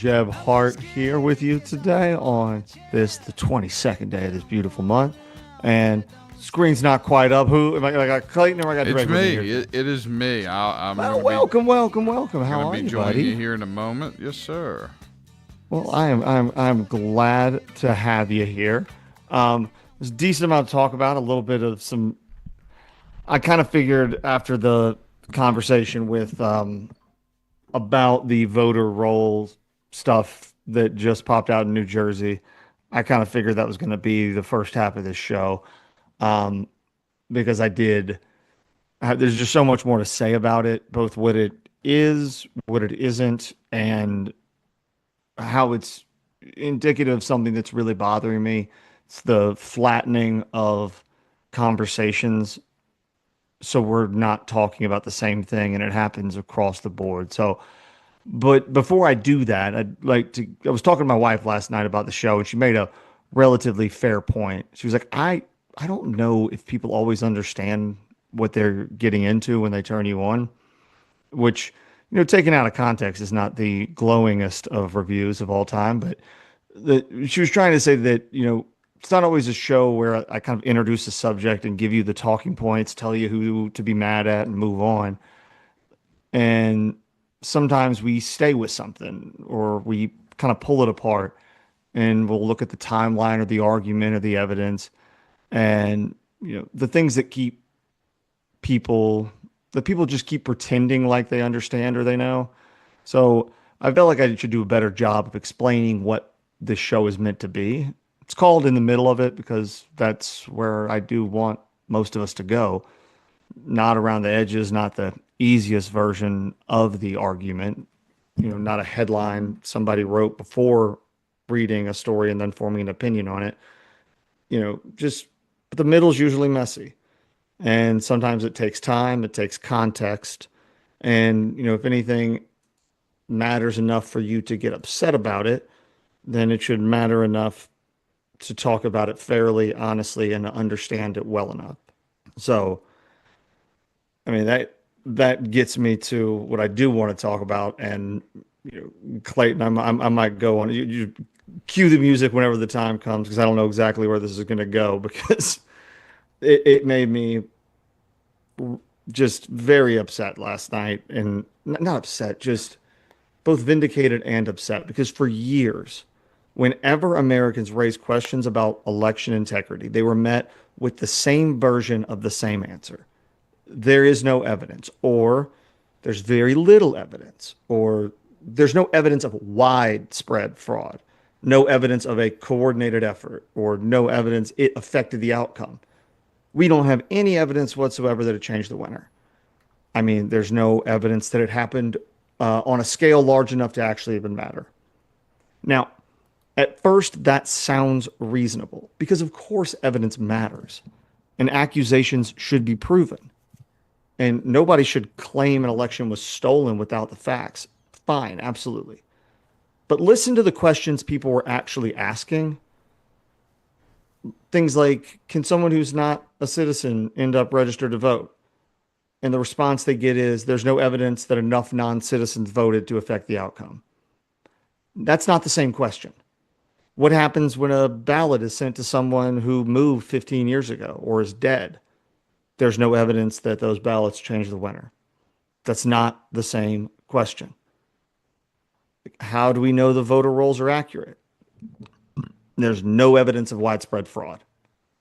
Jeb Hart here with you today on the 22nd day of this beautiful month. And screen's not quite up. Who am I? I got Clayton or I got It's Greg with me me. here today? It is me. I'm Well, gonna be welcome. How gonna are be you, joining you buddy? here in a moment. Yes, sir. Well, I'm glad to have you here. There's a decent amount to talk about, a little bit of some. I kind of figured after the conversation with about the voter roll stuff that just popped out in New Jersey. I kind of figured that was going to be the first half of this show, um, because I did. There's just so much more to say about it, both what it is, what it isn't, and how it's indicative of something that's really bothering me. It's the flattening of conversations. So we're not talking about the same thing, and it happens across the board. So but before I do that, I'd like to. I was talking to my wife last night about the show, and she made a relatively fair point. She was like, I don't know if people always understand what they're getting into when they turn you on," which, taken out of context is not the glowingest of reviews of all time. But she was trying to say that, it's not always a show where I kind of introduce a subject and give you the talking points, tell you who to be mad at, and move on. And sometimes we stay with something or we kind of pull it apart and we'll look at the timeline or the argument or the evidence and the things that keep people that people just keep pretending like they understand or they know. So I felt like I should do a better job of explaining what this show is meant to be. It's called In the Middle of It because that's where I do want most of us to go, not around the edges, not the easiest version of the argument, not a headline somebody wrote before reading a story and then forming an opinion on it. Just but the middle's usually messy. And sometimes it takes time, it takes context. And, if anything matters enough for you to get upset about it, then it should matter enough to talk about it fairly, honestly, and to understand it well enough. So, I mean that gets me to what I do want to talk about. And Clayton, I might go on. You cue the music whenever the time comes because I don't know exactly where this is going to go because it made me just very upset last night, and not upset, just both vindicated and upset because for years, whenever Americans raised questions about election integrity, they were met with the same version of the same answer. There is no evidence, or there's very little evidence, or there's no evidence of widespread fraud, no evidence of a coordinated effort, or no evidence it affected the outcome. We don't have any evidence whatsoever that it changed the winner. I mean, there's no evidence that it happened on a scale large enough to actually even matter. Now, at first, that sounds reasonable because, of course, evidence matters and accusations should be proven. And nobody should claim an election was stolen without the facts. Fine, absolutely. But listen to the questions people were actually asking. Things like, can someone who's not a citizen end up registered to vote? And the response they get is, there's no evidence that enough non-citizens voted to affect the outcome. That's not the same question. What happens when a ballot is sent to someone who moved 15 years ago or is dead? There's no evidence that those ballots change the winner. That's not the same question. How do we know the voter rolls are accurate? There's no evidence of widespread fraud.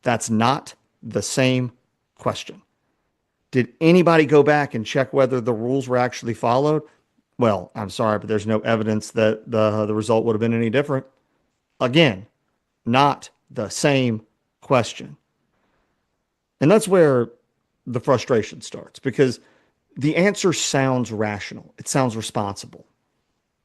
That's not the same question. Did anybody go back and check whether the rules were actually followed? Well, I'm sorry, but there's no evidence that the result would have been any different. Again, not the same question. And that's where the frustration starts because the answer sounds rational. It sounds responsible.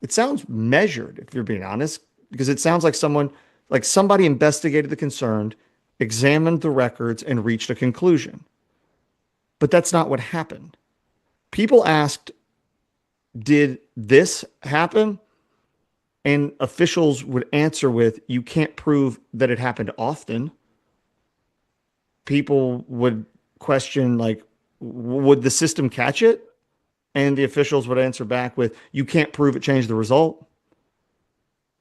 It sounds measured, if you're being honest, because it sounds like somebody investigated the concern, examined the records, and reached a conclusion. But that's not what happened. People asked, did this happen? And officials would answer with, you can't prove that it happened often. People would question, like, would the system catch it? And the officials would answer back with, you can't prove it changed the result.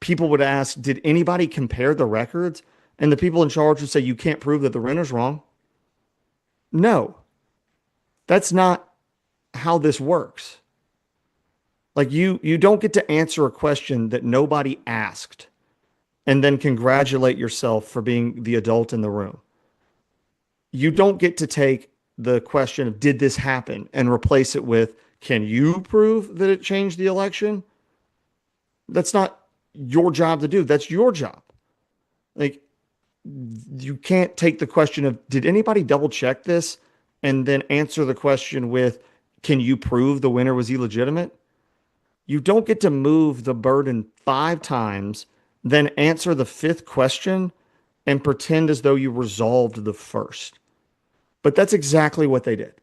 people would ask, did anybody compare the records? And the people in charge would say, you can't prove that the renter's wrong. No, that's not how this works. Like you don't get to answer a question that nobody asked and then congratulate yourself for being the adult in the room. You don't get to take the question of did this happen and replace it with can you prove that it changed the election? That's not your job to do. That's your job. Like you can't take the question of did anybody double check this and then answer the question with can you prove the winner was illegitimate? You don't get to move the burden 5 times, then answer the fifth question and pretend as though you resolved the first. But that's exactly what they did.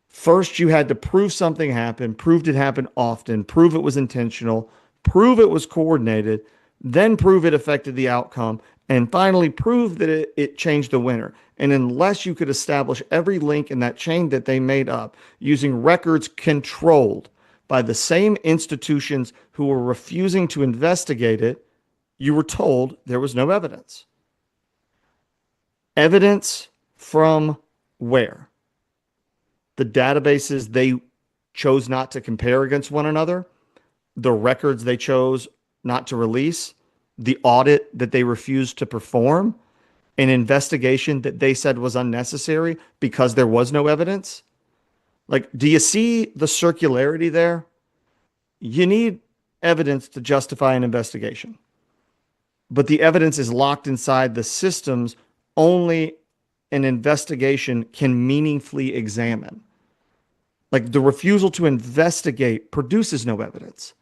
First, you had to prove something happened, proved it happened often, prove it was intentional, prove it was coordinated, then prove it affected the outcome, and finally prove that it changed the winner. And unless you could establish every link in that chain that they made up using records controlled by the same institutions who were refusing to investigate it, you were told there was no evidence. Evidence from where? The databases they chose not to compare against one another, the records they chose not to release, the audit that they refused to perform, an investigation that they said was unnecessary because there was no evidence. Like, do you see the circularity there? You need evidence to justify an investigation, but the evidence is locked inside the systems only an investigation can meaningfully examine. Like the refusal to investigate produces no evidence.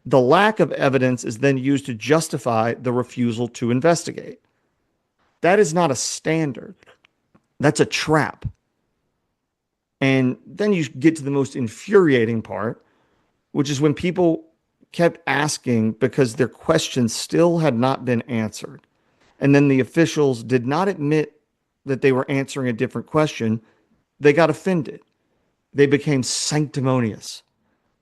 The lack of evidence is then used to justify the refusal to investigate. That is not a standard. That's a trap. And then you get to the most infuriating part, which is when people kept asking because their questions still had not been answered. And then the officials did not admit that they were answering a different question. They got offended. They became sanctimonious.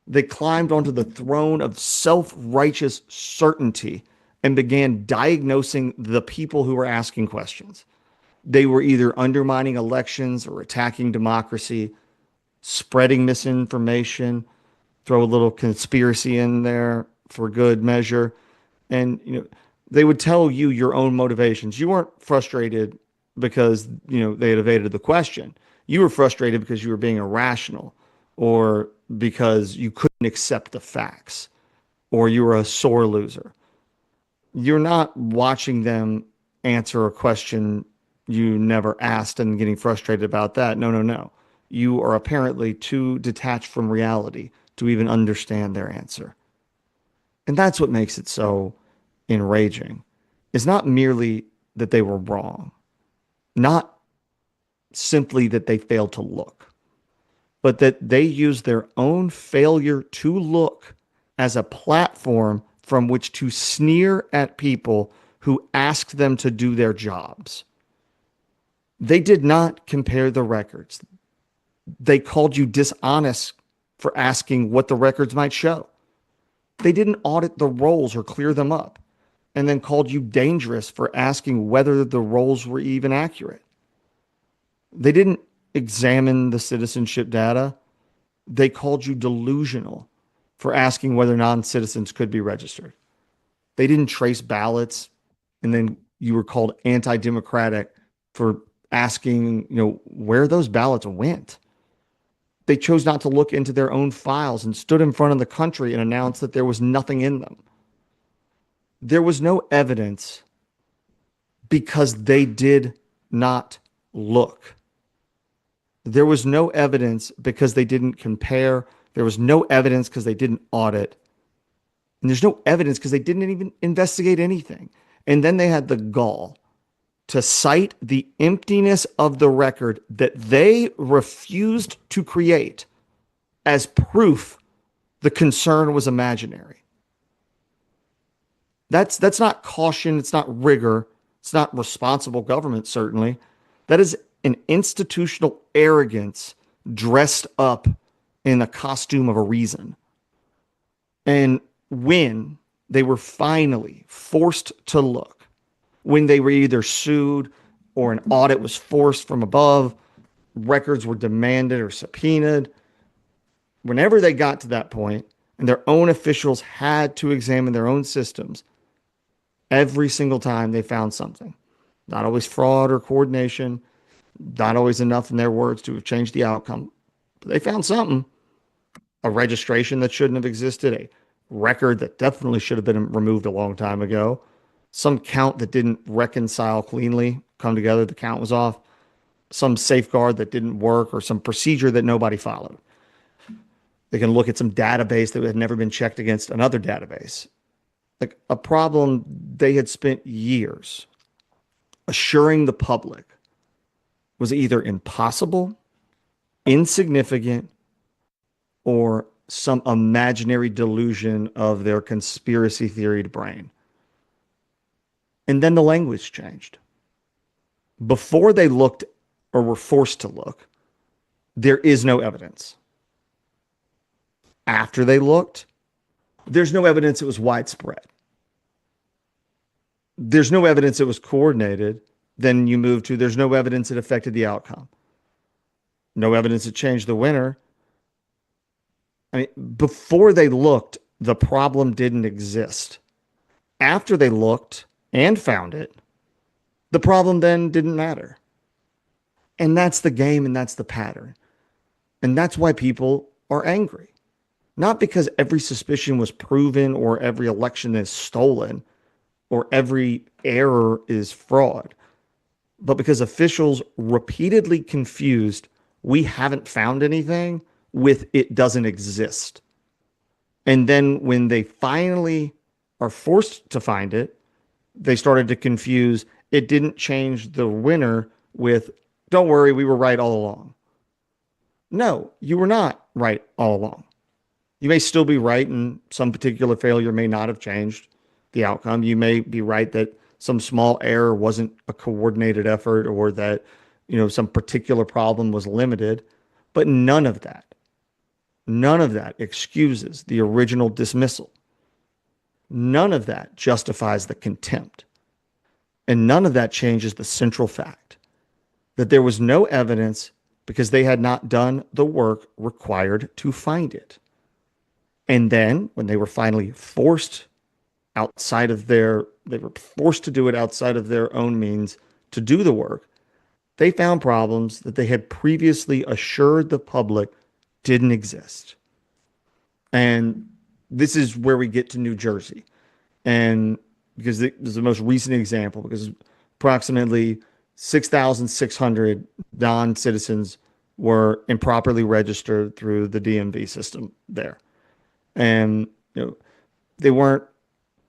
They climbed onto the throne of self-righteous certainty and began diagnosing the people who were asking questions. They were either undermining elections or attacking democracy, spreading misinformation, throw a little conspiracy in there for good measure. And, they would tell you your own motivations. You weren't frustrated because, they had evaded the question. You were frustrated because you were being irrational or because you couldn't accept the facts or you were a sore loser. You're not watching them answer a question you never asked and getting frustrated about that. No, no, no. You are apparently too detached from reality to even understand their answer. And that's what makes it so enraging. It's not merely that they were wrong, not simply that they failed to look, but that they used their own failure to look as a platform from which to sneer at people who asked them to do their jobs. They did not compare the records. They called you dishonest for asking what the records might show. They didn't audit the rolls or clear them up and then called you dangerous for asking whether the rolls were even accurate. They didn't examine the citizenship data. They called you delusional for asking whether non-citizens could be registered. They didn't trace ballots and then you were called anti-democratic for asking, where those ballots went. They chose not to look into their own files and stood in front of the country and announced that there was nothing in them. There was no evidence because they did not look. There was no evidence because they didn't compare. There was no evidence because they didn't audit. And there's no evidence because they didn't even investigate anything. And then they had the gall to cite the emptiness of the record that they refused to create as proof the concern was imaginary. That's not caution. It's not rigor. It's not responsible government, certainly. That is an institutional arrogance dressed up in the costume of a reason. And when they were finally forced to look when they were either sued or an audit was forced from above, records were demanded or subpoenaed. Whenever they got to that point and their own officials had to examine their own systems, every single time they found something. Not always fraud or coordination, not always enough in their words to have changed the outcome. But they found something, a registration that shouldn't have existed, a record that definitely should have been removed a long time ago, some count that didn't reconcile cleanly, come together, the count was off, some safeguard that didn't work, or some procedure that nobody followed. They can look at some database that had never been checked against another database. Like a problem they had spent years assuring the public was either impossible, insignificant, or some imaginary delusion of their conspiracy theoried brain. And then the language changed. Before they looked or were forced to look, there is no evidence. After they looked, there's no evidence it was widespread. There's no evidence it was coordinated. Then you move to there's no evidence it affected the outcome. No evidence it changed the winner. I mean, before they looked, the problem didn't exist. After they looked and found it, the problem then didn't matter. And that's the game and that's the pattern. And that's why people are angry. Not because every suspicion was proven or every election is stolen or every error is fraud, but because officials repeatedly confused we haven't found anything with it doesn't exist. And then when they finally are forced to find it, they started to confuse it didn't change the winner with don't worry, we were right all along. No, you were not right all along. You may still be right, and some particular failure may not have changed the outcome. You may be right that some small error wasn't a coordinated effort or that, some particular problem was limited, but none of that excuses the original dismissal. None of that justifies the contempt. And none of that changes the central fact that there was no evidence because they had not done the work required to find it. And then when they were finally forced they were forced to do it outside of their own means to do the work, they found problems that they had previously assured the public didn't exist. And this is where we get to New Jersey. And because this is the most recent example, because approximately 6,600 non-citizens were improperly registered through the DMV system there. And they weren't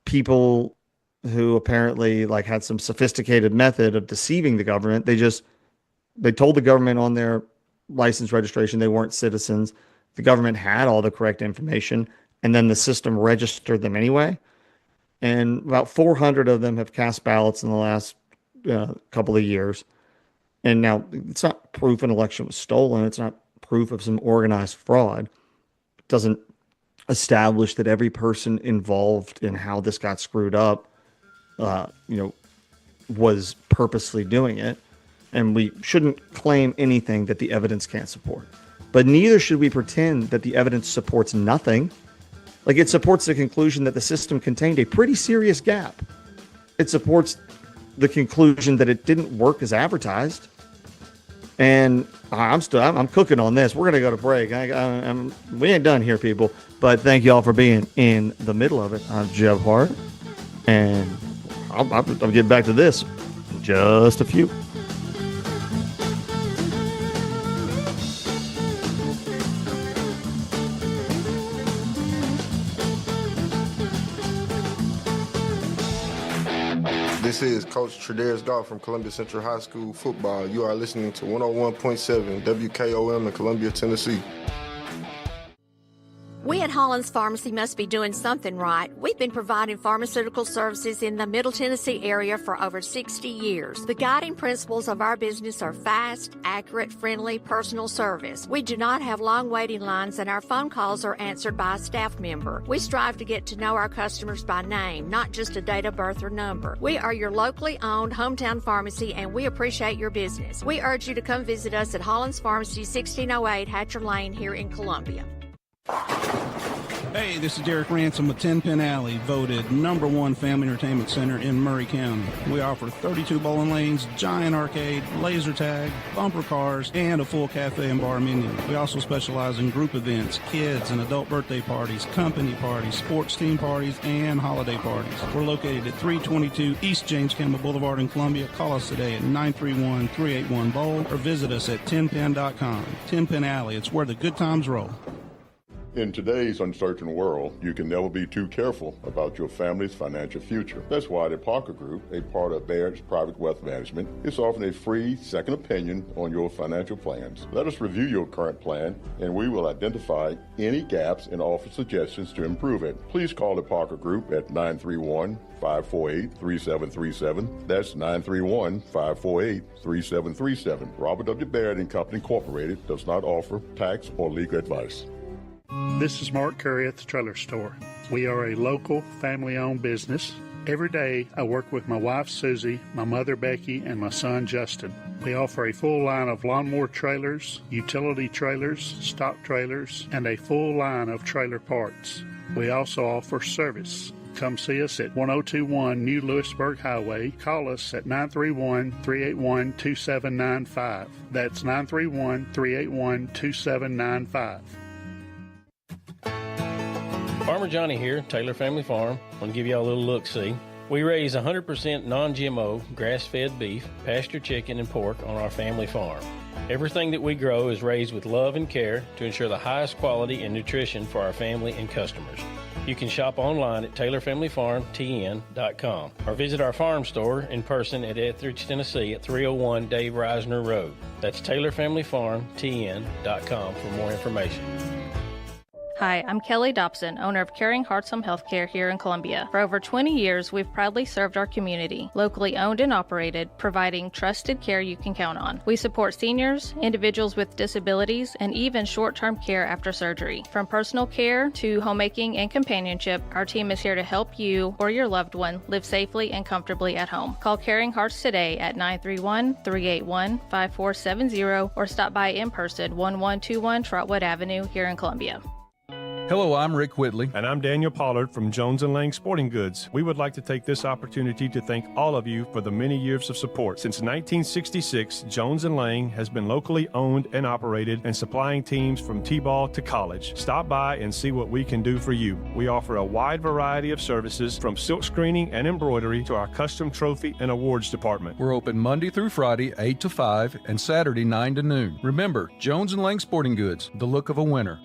people who apparently had some sophisticated method of deceiving the government. They told the government on their license registration they weren't citizens. The government had all the correct information, and then the system registered them anyway. And about 400 of them have cast ballots in the last couple of years. And now it's not proof an election was stolen. It's not proof of some organized fraud. It doesn't establish that every person involved in how this got screwed up, was purposely doing it. And we shouldn't claim anything that the evidence can't support. But neither should we pretend that the evidence supports nothing. It supports the conclusion that the system contained a pretty serious gap. It supports the conclusion that it didn't work as advertised. And I'm cooking on this. We're gonna go to break. We ain't done here, people. But thank you all for being in the middle of it. I'm Jeb Hart, and I'll get back to this in just a few. This is Coach Tredaris Goff from Columbia Central High School football. You are listening to 101.7 WKOM in Columbia, Tennessee. We at at Holland's Pharmacy must be doing something right. We've been providing pharmaceutical services in the Middle Tennessee area for over 60 years. The guiding principles of our business are fast, accurate, friendly, personal service. We do not have long waiting lines, and our phone calls are answered by a staff member. We strive to get to know our customers by name, not just a date of birth or number. We are your locally owned hometown pharmacy, and we appreciate your business. We urge you to come visit us at Holland's Pharmacy, 1608 Hatcher Lane here in Columbia. Hey, this is Derek Ransom with 10 Pin Alley, voted #1 family entertainment center in Murray County. We offer 32 bowling lanes, giant arcade, laser tag, bumper cars, and a full cafe and bar menu. We also specialize in group events, kids and adult birthday parties, company parties, sports team parties, and holiday parties. We're located at 322 East James Campbell Boulevard in Columbia. Call us today at 931-381-BOWL or visit us at 10pin.com. 10 Pin Alley, it's where the good times roll. In today's uncertain world, you can never be too careful about your family's financial future. That's why the Parker Group, a part of Baird's Private Wealth Management, is offering a free second opinion on your financial plans. Let us review your current plan, and we will identify any gaps and offer suggestions to improve it. Please call the Parker Group at 931-548-3737. That's 931-548-3737. Robert W. Baird & Company Incorporated does not offer tax or legal advice. This is Mark Curry at the Trailer Store. We are a local, family-owned business. Every day, I work with my wife, Susie, my mother, Becky, and my son, Justin. We offer a full line of lawnmower trailers, utility trailers, stock trailers, and a full line of trailer parts. We also offer service. Come see us at 1021 New Lewisburg Highway. Call us at 931-381-2795. That's 931-381-2795. Farmer Johnny here, Taylor Family Farm. I want to give y'all a little look-see. We raise 100% non-GMO, grass-fed beef, pasture chicken, and pork on our family farm. Everything that we grow is raised with love and care to ensure the highest quality and nutrition for our family and customers. You can shop online at TaylorFamilyFarmTN.com or visit our farm store in person at Etheridge, Tennessee at 301 Dave Reisner Road. That's TaylorFamilyFarmTN.com for more information. Hi, I'm Kelly Dobson, owner of Caring Hearts Home Healthcare here in Columbia. For over 20 years, we've proudly served our community, locally owned and operated, providing trusted care you can count on. We support seniors, individuals with disabilities, and even short-term care after surgery. From personal care to homemaking and companionship, our team is here to help you or your loved one live safely and comfortably at home. Call Caring Hearts today at 931-381-5470 or stop by in person 1121 Trotwood Avenue here in Columbia. Hello, I'm Rick Whitley. And I'm Daniel Pollard from Jones & Lang Sporting Goods. We would like to take this opportunity to thank all of you for the many years of support. Since 1966, Jones & Lang has been locally owned and operated and supplying teams from T-ball to college. Stop by and see what we can do for you. We offer a wide variety of services from silk screening and embroidery to our custom trophy and awards department. We're open Monday through Friday, 8 to 5, and Saturday, 9 to noon. Remember, Jones & Lang Sporting Goods, the look of a winner.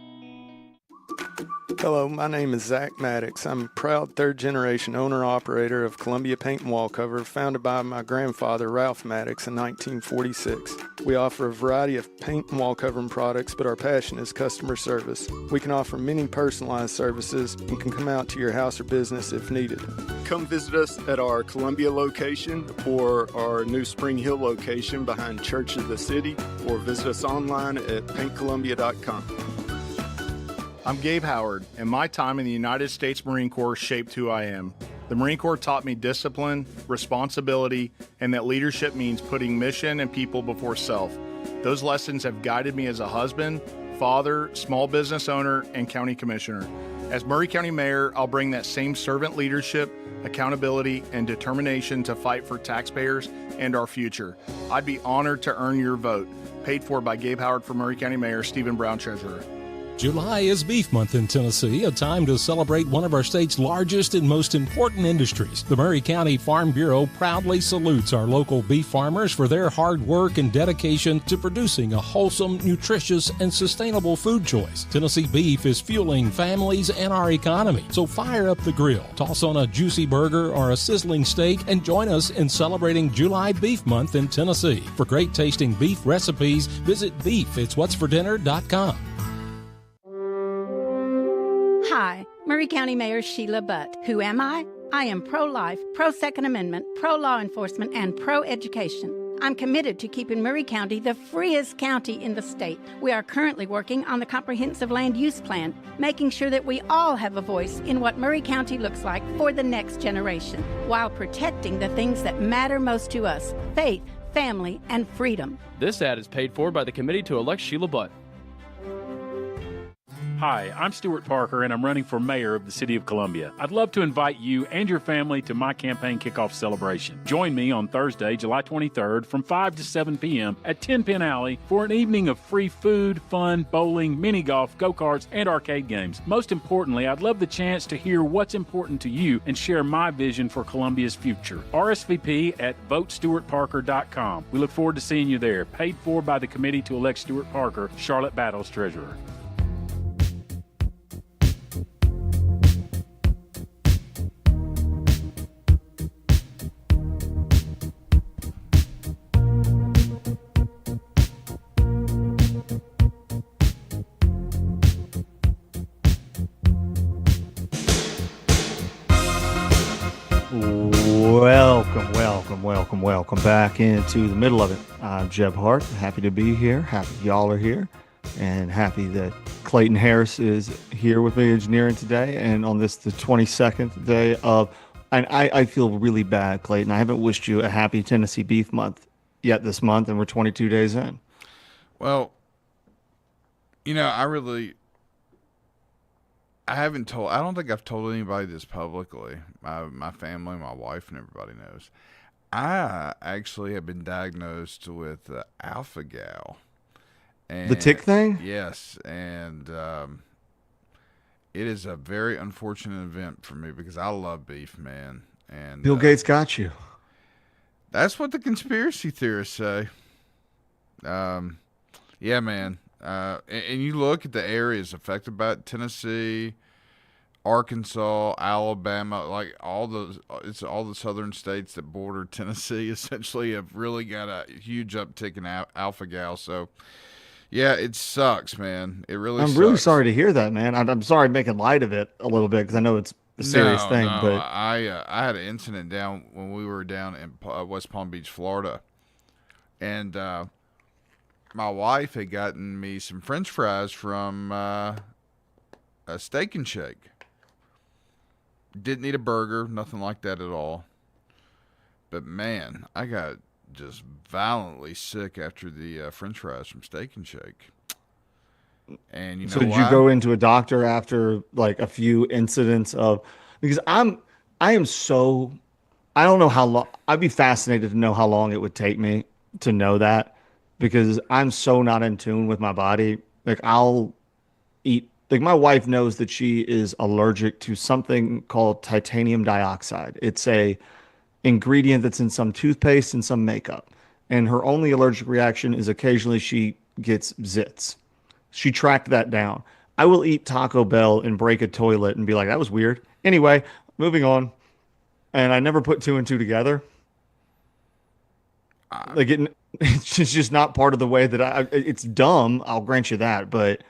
Hello, my name is Zach Maddox. I'm a proud third-generation owner-operator of Columbia Paint and Wallcover, founded by my grandfather, Ralph Maddox, in 1946. We offer a variety of paint and wallcovering products, but our passion is customer service. We can offer many personalized services and can come out to your house or business if needed. Come visit us at our Columbia location or our new Spring Hill location behind Church of the City, or visit us online at paintcolumbia.com. I'm Gabe Howard, and my time in the United States Marine Corps shaped who I am. The Marine Corps taught me discipline, responsibility, and that leadership means putting mission and people before self. Those lessons have guided me as a husband, father, small business owner, and county commissioner. As Murray County Mayor, I'll bring that same servant leadership, accountability, and determination to fight for taxpayers and our future. I'd be honored to earn your vote. Paid for by Gabe Howard for Murray County Mayor, Stephen Brown, Treasurer. July is Beef Month in Tennessee, a time to celebrate one of our state's largest and most important industries. The Murray County Farm Bureau proudly salutes our local beef farmers for their hard work and dedication to producing a wholesome, nutritious, and sustainable food choice. Tennessee beef is fueling families and our economy. So fire up the grill, toss on a juicy burger or a sizzling steak, and join us in celebrating July Beef Month in Tennessee. For great tasting beef recipes, visit beefitswhatsfordinner.com. Murray County Mayor Sheila Butt. Who am I? I am pro-life, pro-Second Amendment, pro-law enforcement, and pro-education. I'm committed to keeping Murray County the freest county in the state. We are currently working on the Comprehensive Land Use Plan, making sure that we all have a voice in what Murray County looks like for the next generation, while protecting the things that matter most to us: faith, family, and freedom. This ad is paid for by the committee to elect Sheila Butt. Hi, I'm Stuart Parker, and I'm running for mayor of the city of Columbia. I'd love to invite you and your family to my campaign kickoff celebration. Join me on Thursday, July 23rd from 5 to 7 p.m. at 10 Penn Alley for an evening of free food, fun, bowling, mini golf, go-karts, and arcade games. Most importantly, I'd love the chance to hear what's important to you and share my vision for Columbia's future. RSVP at votestuartparker.com. We look forward to seeing you there. Paid for by the committee to elect Stuart Parker, Charlotte Battles Treasurer. Welcome back into the middle of it. I'm Jeb Hart. Happy to be here. Happy y'all are here. And happy that Clayton Harris is here with me engineering today. And on this, the 22nd day of, and I feel really bad, Clayton. I haven't wished you a happy Tennessee Beef Month yet this month, and we're 22 days in. Well, I don't think I've told anybody this publicly. My family, my wife, and everybody knows. I actually have been diagnosed with alpha-gal. The tick thing? Yes, and it is a very unfortunate event for me because I love beef, man. And Bill Gates got you. That's what the conspiracy theorists say. Yeah, man. And you look at the areas affected by it, Tennessee, Arkansas, Alabama, like all the southern states that border Tennessee essentially have really got a huge uptick in alpha-gal. So, yeah, it sucks, man. It really I'm sucks. really sorry to hear that, man. I'm sorry making light of it a little bit because I know it's a serious thing. No, But I had an incident down when we were down in West Palm Beach, Florida, and my wife had gotten me some French fries from a Steak and Shake. Didn't eat a burger, nothing like that at all. But man, I got just violently sick after the French fries from Steak and Shake. And you know so did why? you go into a doctor after like a few incidents of, because I don't know how long. I'd be fascinated to know how long it would take me to know that, because I'm so not in tune with my body. Like I'll eat, like my wife knows that she is allergic to something called titanium dioxide. It's a ingredient that's in some toothpaste and some makeup. And her only allergic reaction is occasionally she gets zits. She tracked that down. I will eat Taco Bell and break a toilet and be like, that was weird. Anyway, moving on. And I never put two and two together. Like it's just not part of the way that it's dumb. I'll grant you that, but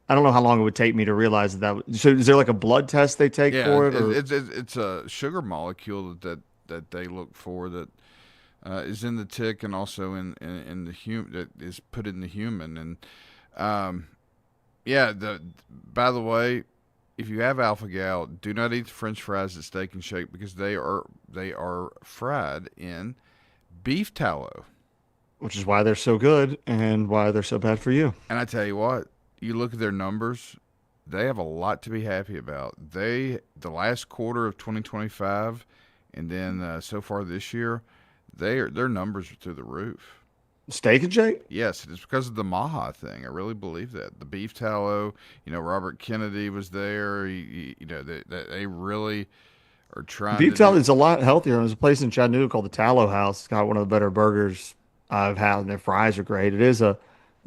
I don't know how long it would take me to realize that. So is there like a blood test they take for it? Or? It's a sugar molecule that they look for that is in the tick and also in the human, that is put in the human. And by the way, if you have alpha-gal, do not eat the French fries at Steak and Shake because they are fried in beef tallow, which is why they're so good and why they're so bad for you. And I tell you what, you look at their numbers, they have a lot to be happy about. The last quarter of 2025 and then so far this year, their numbers are through the roof. Steak and Shake? Yes, it's because of the Maha thing. I really believe that. The beef tallow, Robert Kennedy was there. They really are trying beef tallow is a lot healthier. There's a place in Chattanooga called the Tallow House. It's got one of the better burgers I've had, and their fries are great. It is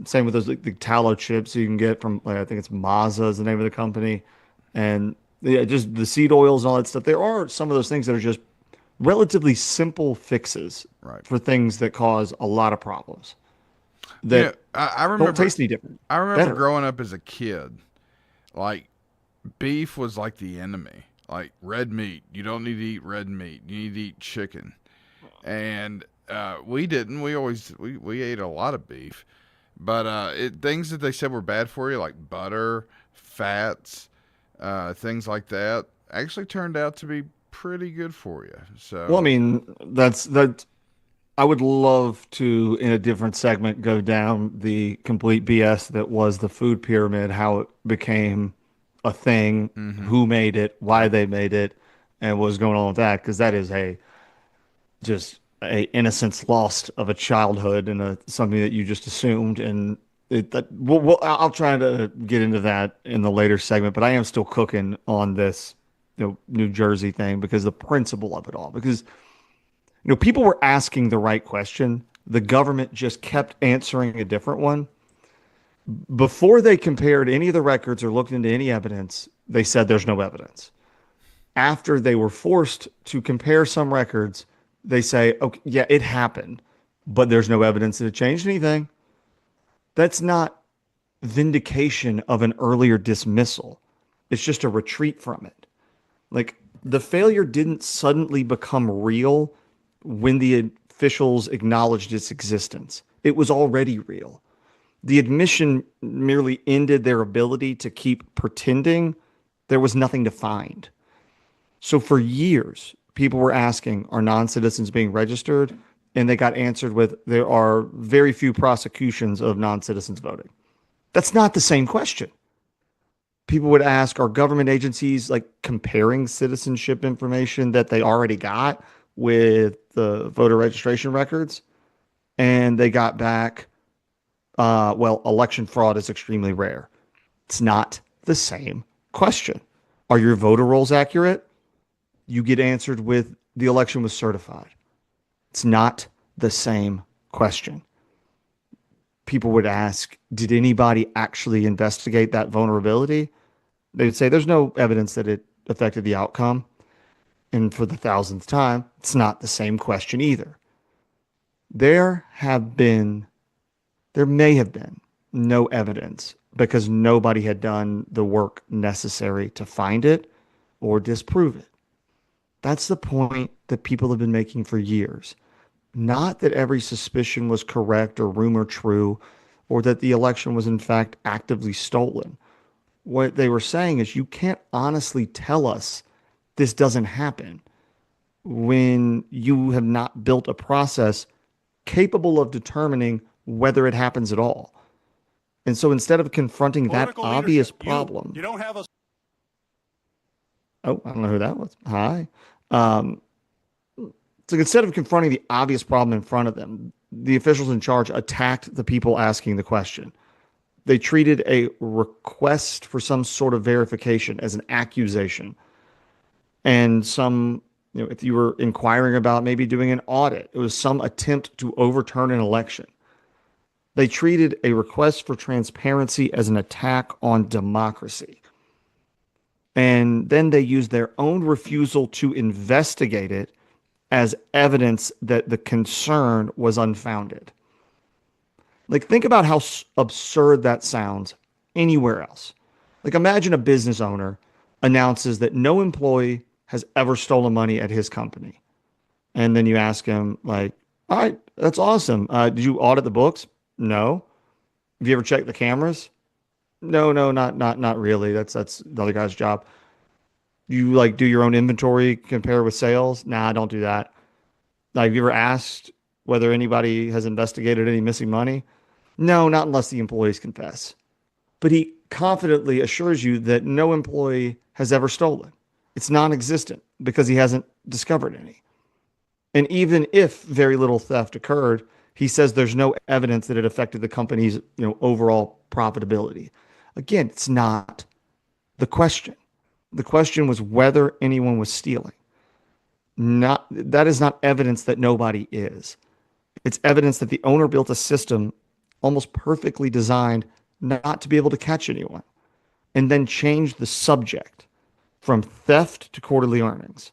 same with those the tallow chips you can get from, I think it's Mazza is the name of the company. And yeah, just the seed oils and all that stuff. There are some of those things that are just relatively simple fixes for things that cause a lot of problems that I remember, don't taste any different. I remember Better. growing up as a kid, like beef was like the enemy. Like red meat, you don't need to eat red meat. You need to eat chicken. And we didn't. We ate a lot of beef, but things that they said were bad for you, like butter, fats, things like that, actually turned out to be pretty good for you. So, Well, I mean, that. I would love to, in a different segment, go down the complete BS that was the food pyramid, how it became a thing, who made it, why they made it, and what was going on with that, because that is just a innocence lost of a childhood and something that you just assumed. And I'll try to get into that in the later segment, but I am still cooking on this, New Jersey thing because the principle of it all, because people were asking the right question. The government just kept answering a different one. Before they compared any of the records or looked into any evidence, they said there's no evidence. After they were forced to compare some records, they say, okay, yeah, it happened, but there's no evidence that it changed anything. That's not vindication of an earlier dismissal. It's just a retreat from it. Like, the failure didn't suddenly become real when the officials acknowledged its existence. It was already real. The admission merely ended their ability to keep pretending there was nothing to find. So for years, people were asking, are non-citizens being registered? And they got answered with, there are very few prosecutions of non-citizens voting. That's not the same question. People would ask, are government agencies like comparing citizenship information that they already got with the voter registration records? And they got back, well, election fraud is extremely rare. It's not the same question. Are your voter rolls accurate? You get answered with, the election was certified. It's not the same question. People would ask, did anybody actually investigate that vulnerability? They would say, there's no evidence that it affected the outcome. And for the thousandth time, it's not the same question either. There may have been no evidence because nobody had done the work necessary to find it or disprove it. That's the point that people have been making for years. Not that every suspicion was correct or rumor true, or that the election was in fact actively stolen. What they were saying is, you can't honestly tell us this doesn't happen when you have not built a process capable of determining whether it happens at all. And so instead of confronting Political that obvious leadership. problem, You don't have a. oh, I don't know who that was. Hi. So instead of confronting the obvious problem in front of them, the officials in charge attacked the people asking the question. They treated a request for some sort of verification as an accusation. And if you were inquiring about maybe doing an audit, it was some attempt to overturn an election. They treated a request for transparency as an attack on democracy. And then they used their own refusal to investigate it as evidence that the concern was unfounded. Like, think about how absurd that sounds anywhere else. Like, imagine a business owner announces that no employee has ever stolen money at his company. And then you ask him, like, all right, that's awesome. Did you audit the books? No. Have you ever checked the cameras? No, not really. That's the other guy's job. You like do your own inventory, compare with sales? Nah, don't do that. Like, have you ever asked whether anybody has investigated any missing money? No, not unless the employees confess. But he confidently assures you that no employee has ever stolen. It's non-existent because he hasn't discovered any. And even if very little theft occurred, he says there's no evidence that it affected the company's, overall profitability. Again, it's not the question. The question was whether anyone was stealing. That is not evidence that nobody is. It's evidence that the owner built a system almost perfectly designed not to be able to catch anyone, and then changed the subject from theft to quarterly earnings.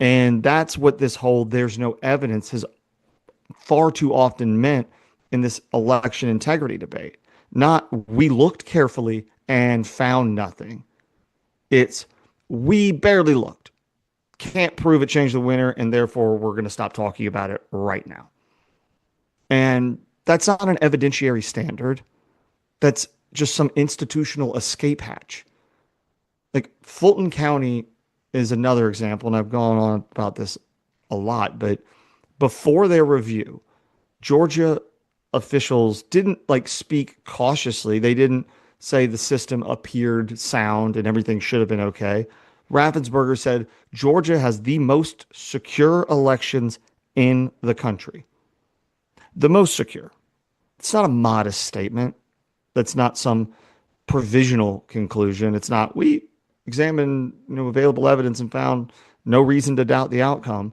And that's what this whole there's no evidence has far too often meant in this election integrity debate. Not we looked carefully and found nothing. It's we barely looked. Can't prove it changed the winner, and therefore we're going to stop talking about it right now. And that's not an evidentiary standard. That's just some institutional escape hatch. Like Fulton County is another example, and I've gone on about this a lot, but before their review, Georgia officials didn't speak cautiously. They didn't say the system appeared sound and everything should have been okay. Raffensperger said Georgia has the most secure elections in the country. The most secure. It's not a modest statement. That's not some provisional conclusion. It's not, we examined available evidence and found no reason to doubt the outcome.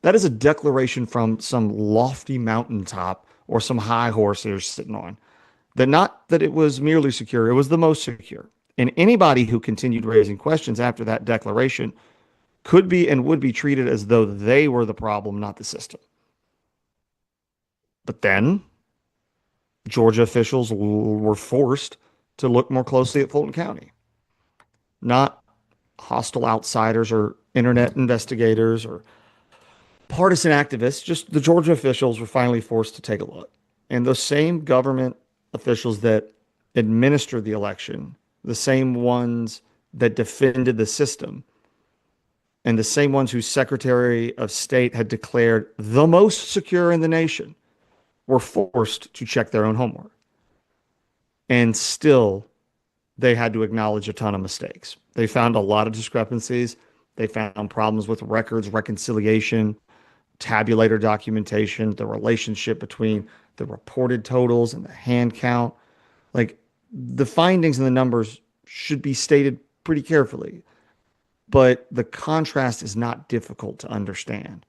That is a declaration from some lofty mountaintop or some high horse they're sitting on. That not that it was merely secure, it was the most secure. And anybody who continued raising questions after that declaration could be and would be treated as though they were the problem, not the system. But then Georgia officials were forced to look more closely at Fulton County. Not hostile outsiders or internet investigators or partisan activists, just the Georgia officials were finally forced to take a look. And those same government officials that administered the election, the same ones that defended the system, and the same ones whose Secretary of State had declared the most secure in the nation, were forced to check their own homework. And still, they had to acknowledge a ton of mistakes. They found a lot of discrepancies. They found problems with records, reconciliation, tabulator documentation, the relationship between the reported totals and the hand count. The findings and the numbers should be stated pretty carefully, but the contrast is not difficult to understand.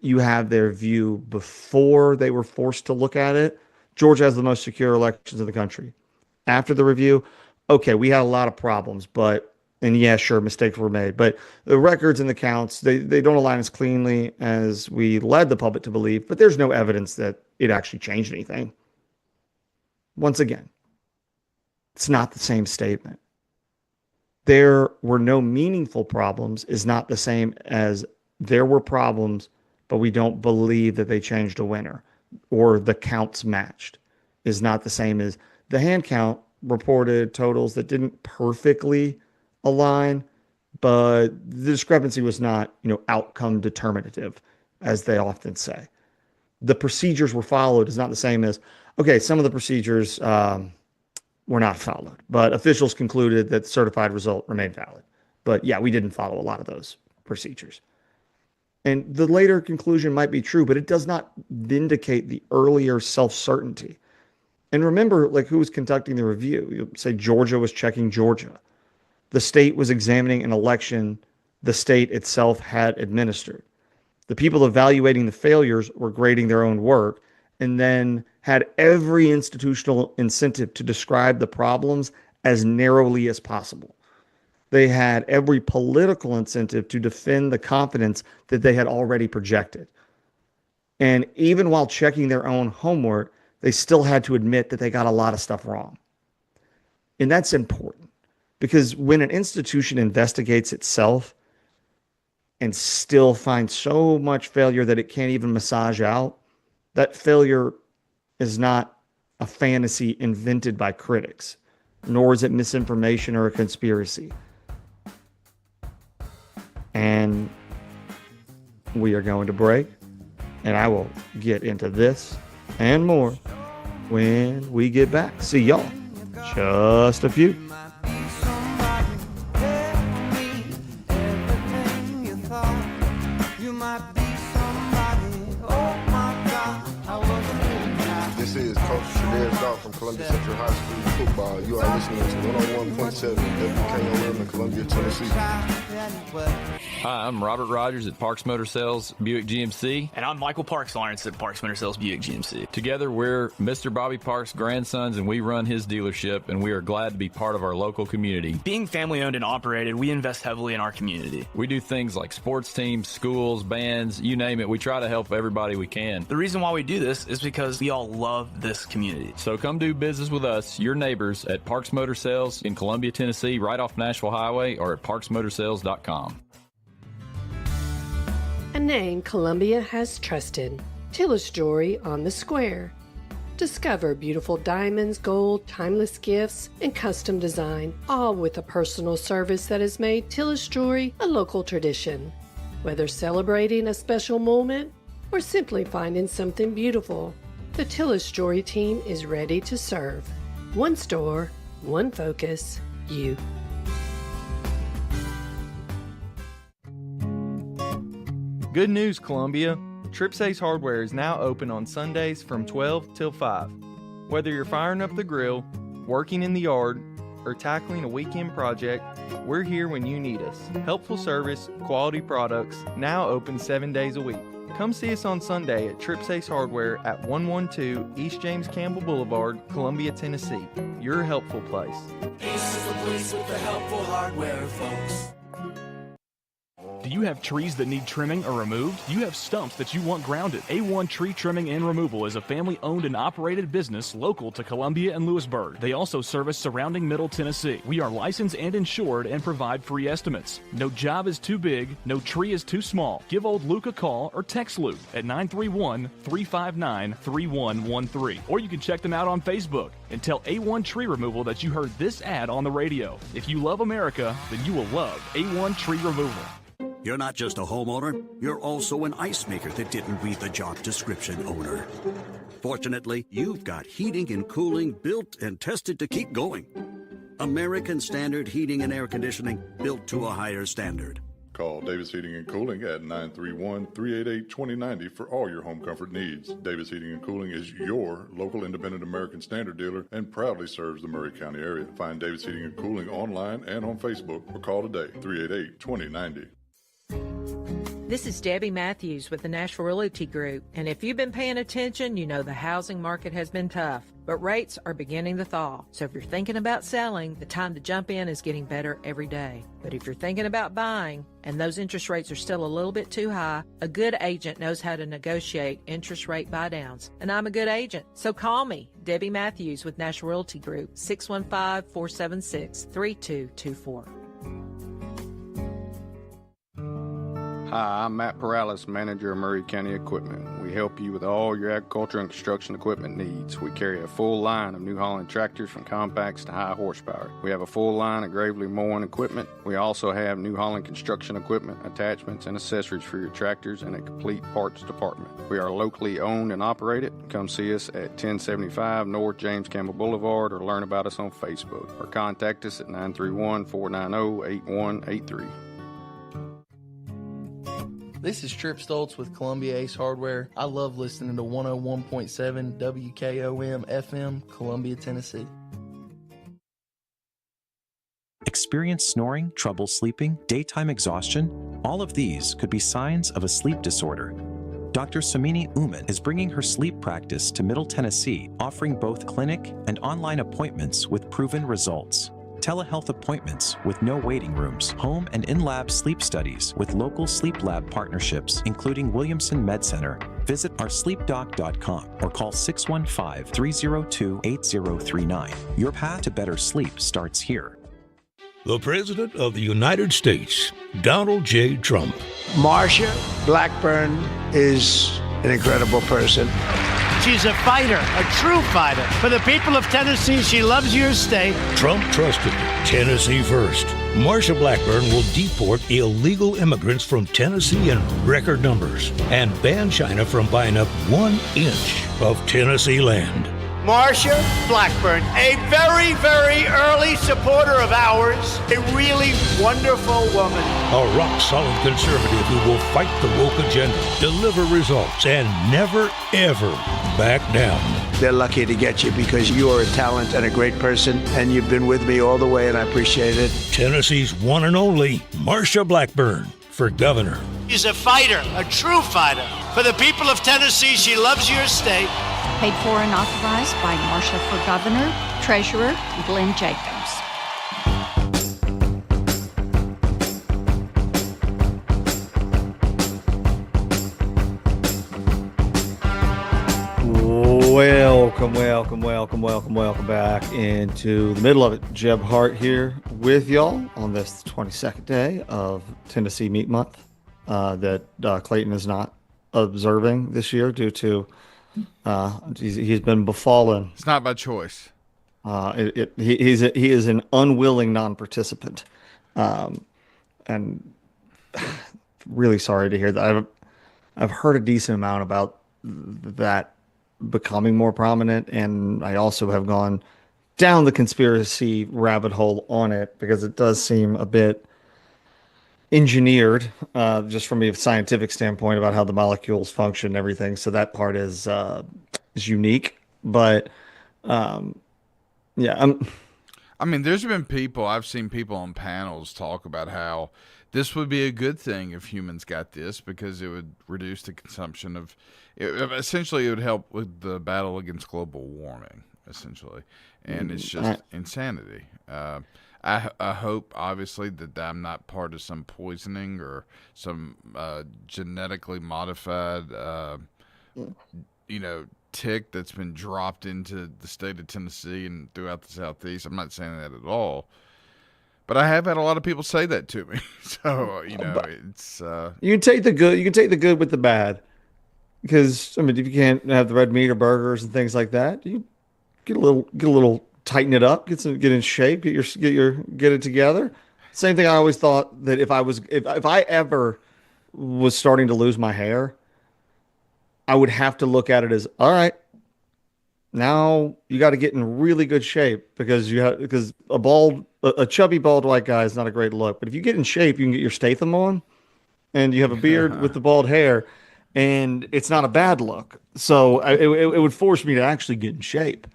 You have their view before they were forced to look at it. Georgia has the most secure elections in the country. After the review, okay, we had a lot of problems, and yeah, sure, mistakes were made, but the records and the counts, they don't align as cleanly as we led the public to believe, but there's no evidence that it actually changed anything. Once again, it's not the same statement. There were no meaningful problems is not the same as there were problems, but we don't believe that they changed a winner or the counts matched is not the same as the hand count reported totals that didn't perfectly align, but the discrepancy was not, outcome determinative, as they often say. The procedures were followed is not the same as, okay, some of the procedures were not followed, but officials concluded that the certified result remained valid. But yeah, we didn't follow a lot of those procedures. And the later conclusion might be true, but it does not vindicate the earlier self-certainty. And remember, who was conducting the review? You say Georgia was checking Georgia. The state was examining an election the state itself had administered. The people evaluating the failures were grading their own work and then had every institutional incentive to describe the problems as narrowly as possible. They had every political incentive to defend the confidence that they had already projected. And even while checking their own homework, they still had to admit that they got a lot of stuff wrong. And that's important because when an institution investigates itself and still finds so much failure that it can't even massage out, that failure is not a fantasy invented by critics, nor is it misinformation or a conspiracy. And we are going to break, and I will get into this and more when we get back. See y'all. Just a few. This is Coach Tradaris from Columbia Central High School football. You are listening to 101.7 WKOM in Columbia, Tennessee. Hi, I'm Robert Rogers at Parks Motor Sales Buick GMC. And I'm Michael Parks Lawrence at Parks Motor Sales Buick GMC. Together, we're Mr. Bobby Parks' grandsons, and we run his dealership, and we are glad to be part of our local community. Being family-owned and operated, we invest heavily in our community. We do things like sports teams, schools, bands, you name it. We try to help everybody we can. The reason why we do this is because we all love love this community. So come do business with us, your neighbors, at Parks Motor Sales in Columbia, Tennessee, right off Nashville Highway, or at parksmotorsales.com. A name Columbia has trusted. Tillis Jewelry on the Square. Discover beautiful diamonds, gold, timeless gifts, and custom design, all with a personal service that has made Tillis Jewelry a local tradition. Whether celebrating a special moment or simply finding something beautiful, the Tillis Jewelry team is ready to serve. One store, one focus, you. Good news, Columbia. Trips Ace Hardware is now open on Sundays from 12 till 5. Whether you're firing up the grill, working in the yard, or tackling a weekend project, we're here when you need us. Helpful service, quality products, now open 7 days a week. Come see us on Sunday at Trips Ace Hardware at 112 East James Campbell Boulevard, Columbia, Tennessee. Your helpful place. Ace is the place with the helpful hardware, folks. Do you have trees that need trimming or removed? Do you have stumps that you want grounded? A1 Tree Trimming and Removal is a family-owned and operated business local to Columbia and Lewisburg. They also service surrounding Middle Tennessee. We are licensed and insured and provide free estimates. No job is too big, no tree is too small. Give old Luke a call or text Luke at 931-359-3113. Or you can check them out on Facebook and tell A1 Tree Removal that you heard this ad on the radio. If you love America, then you will love A1 Tree Removal. You're not just a homeowner, you're also an ice maker that didn't read the job description owner. Fortunately, you've got heating and cooling built and tested to keep going. American Standard Heating and Air Conditioning, built to a higher standard. Call Davis Heating and Cooling at 931-388-2090 for all your home comfort needs. Davis Heating and Cooling is your local independent American Standard dealer and proudly serves the Murray County area. Find Davis Heating and Cooling online and on Facebook or call today, 388-2090. This is Debbie Matthews with the Nashville Realty Group, and if you've been paying attention, you know the housing market has been tough, but rates are beginning to thaw. So if you're thinking about selling, the time to jump in is getting better every day. But if you're thinking about buying, and those interest rates are still a little bit too high, a good agent knows how to negotiate interest rate buydowns, and I'm a good agent. So call me, Debbie Matthews with Nashville Realty Group, 615-476-3224. Hi, I'm Matt Perales, manager of Murray County Equipment. We help you with all your agriculture and construction equipment needs. We carry a full line of New Holland tractors from compacts to high horsepower. We have a full line of Gravely mowing equipment. We also have New Holland construction equipment, attachments, and accessories for your tractors and a complete parts department. We are locally owned and operated. Come see us at 1075 North James Campbell Boulevard or learn about us on Facebook or contact us at 931-490-8183. This is Trip Stoltz with Columbia Ace Hardware. I love listening to 101.7 WKOM FM, Columbia, Tennessee. Experience snoring, trouble sleeping, daytime exhaustion? All of these could be signs of a sleep disorder. Dr. Samini Uman is bringing her sleep practice to Middle Tennessee, offering both clinic and online appointments with proven results. Telehealth appointments with no waiting rooms, home and in-lab sleep studies with local sleep lab partnerships, including Williamson Med Center. Visit oursleepdoc.com or call 615-302-8039. Your path to better sleep starts here. The President of the United States, Donald J. Trump. Marsha Blackburn is an incredible person. She's a fighter, a true fighter. For the people of Tennessee, she loves your state. Trump trusted Tennessee first. Marsha Blackburn will deport illegal immigrants from Tennessee in record numbers and ban China from buying up 1 inch of Tennessee land. Marsha Blackburn, a very, very early supporter of ours, a really wonderful woman. A rock-solid conservative who will fight the woke agenda, deliver results, and never, ever back down. They're lucky to get you because you are a talent and a great person, and you've been with me all the way, and I appreciate it. Tennessee's one and only Marsha Blackburn for governor. She's a fighter, a true fighter. For the people of Tennessee, she loves your state. Paid for and authorized by Marsha for Governor, Treasurer Glenn Jacobs. Welcome back into the middle of it. Jeb Hart here with y'all on this 22nd day of Tennessee Meat Month that Clayton is not observing this year due to he's been befallen. It's not by choice. He is an unwilling non-participant, and really sorry to hear that. I've heard a decent amount about that becoming more prominent, and I also have gone down the conspiracy rabbit hole on it because it does seem a bit engineered, just from a scientific standpoint about how the molecules function and everything. So that part is unique, but yeah, I mean, there's been people, I've seen people on panels talk about how this would be a good thing if humans got this because it would reduce the consumption of, essentially it would help with the battle against global warming, essentially. And it's just insanity. I hope, obviously, that I'm not part of some poisoning or some genetically modified, tick that's been dropped into the state of Tennessee and throughout the Southeast. I'm not saying that at all. But I have had a lot of people say that to me. So, it's... You can take the good. You can take the good with the bad. Because, I mean, if you can't have the red meat or burgers and things like that, you get a little, tighten it up, get in shape, get it together. Same thing I always thought that if I ever was starting to lose my hair, I would have to look at it as, all right, now you got to get in really good shape because a chubby bald white guy is not a great look. But if you get in shape, you can get your Statham on, and you have a beard with the bald hair, and it's not a bad look. So it would force me to actually get in shape.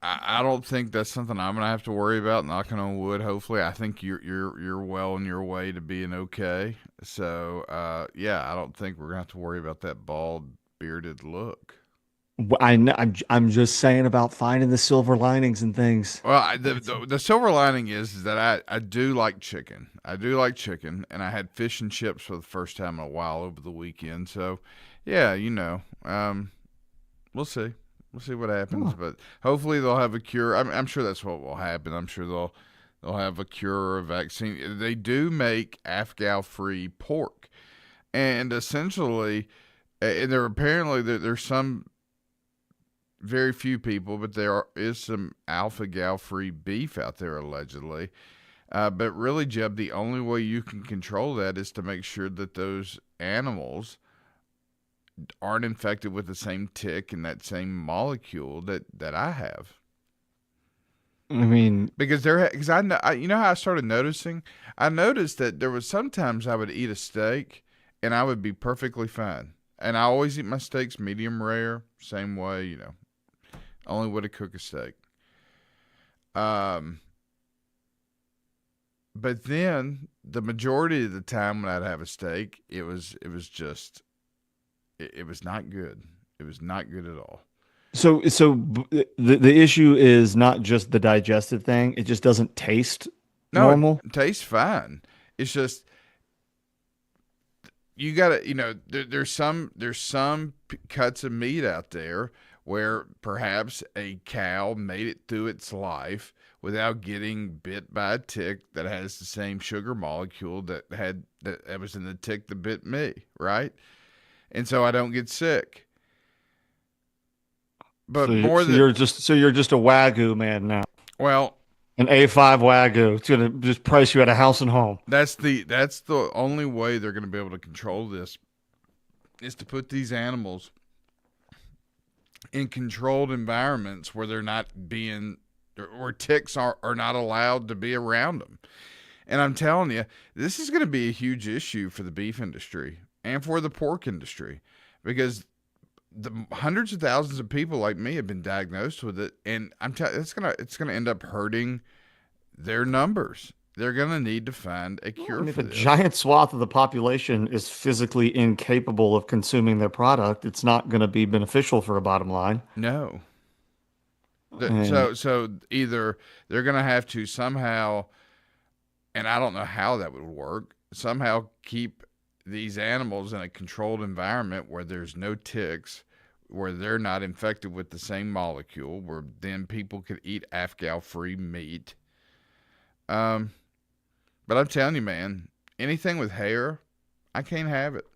I don't think that's something I'm gonna have to worry about. Knocking on wood. Hopefully, I think you're well on your way to being okay. So I don't think we're gonna have to worry about that bald bearded look. I'm just saying about finding the silver linings and things. Well, the silver lining is that I do like chicken. I do like chicken, and I had fish and chips for the first time in a while over the weekend. So, yeah, we'll see. We'll see what happens, but hopefully they'll have a cure. I'm sure that's what will happen. I'm sure they'll have a cure or a vaccine. They do make Afgal-free pork, and essentially, there's some very few people, but there is some alpha-gal-free beef out there allegedly. But really, Jeb, the only way you can control that is to make sure that those animals aren't infected with the same tick and that same molecule that I have. I mean, because I you know how I started noticing? I noticed that there was sometimes I would eat a steak and I would be perfectly fine. And I always eat my steaks medium rare, same way, only way to cook a steak. But then the majority of the time when I'd have a steak, it was not good. It was not good at all. So the issue is not just the digestive thing. It just doesn't taste normal. It tastes fine. It's just you gotta, there's some cuts of meat out there where perhaps a cow made it through its life without getting bit by a tick that has the same sugar molecule that was in the tick that bit me, right? And so I don't get sick. But you're just a Wagyu man now. Well, an A5 Wagyu. It's gonna just price you at a house and home. That's the only way they're gonna be able to control this is to put these animals in controlled environments where they're not where ticks are not allowed to be around them. And I'm telling you, this is going to be a huge issue for the beef industry and for the pork industry because the hundreds of thousands of people like me have been diagnosed with it, and it's gonna end up hurting their numbers. They're gonna need to find a cure. If a giant swath of the population is physically incapable of consuming their product, it's not going to be beneficial for a bottom line. No. So either they're gonna have to somehow, and I don't know how that would work, somehow keep these animals in a controlled environment where there's no ticks, where they're not infected with the same molecule, where then people could eat Afgal-free meat. But I'm telling you, man, anything with hair, I can't have it.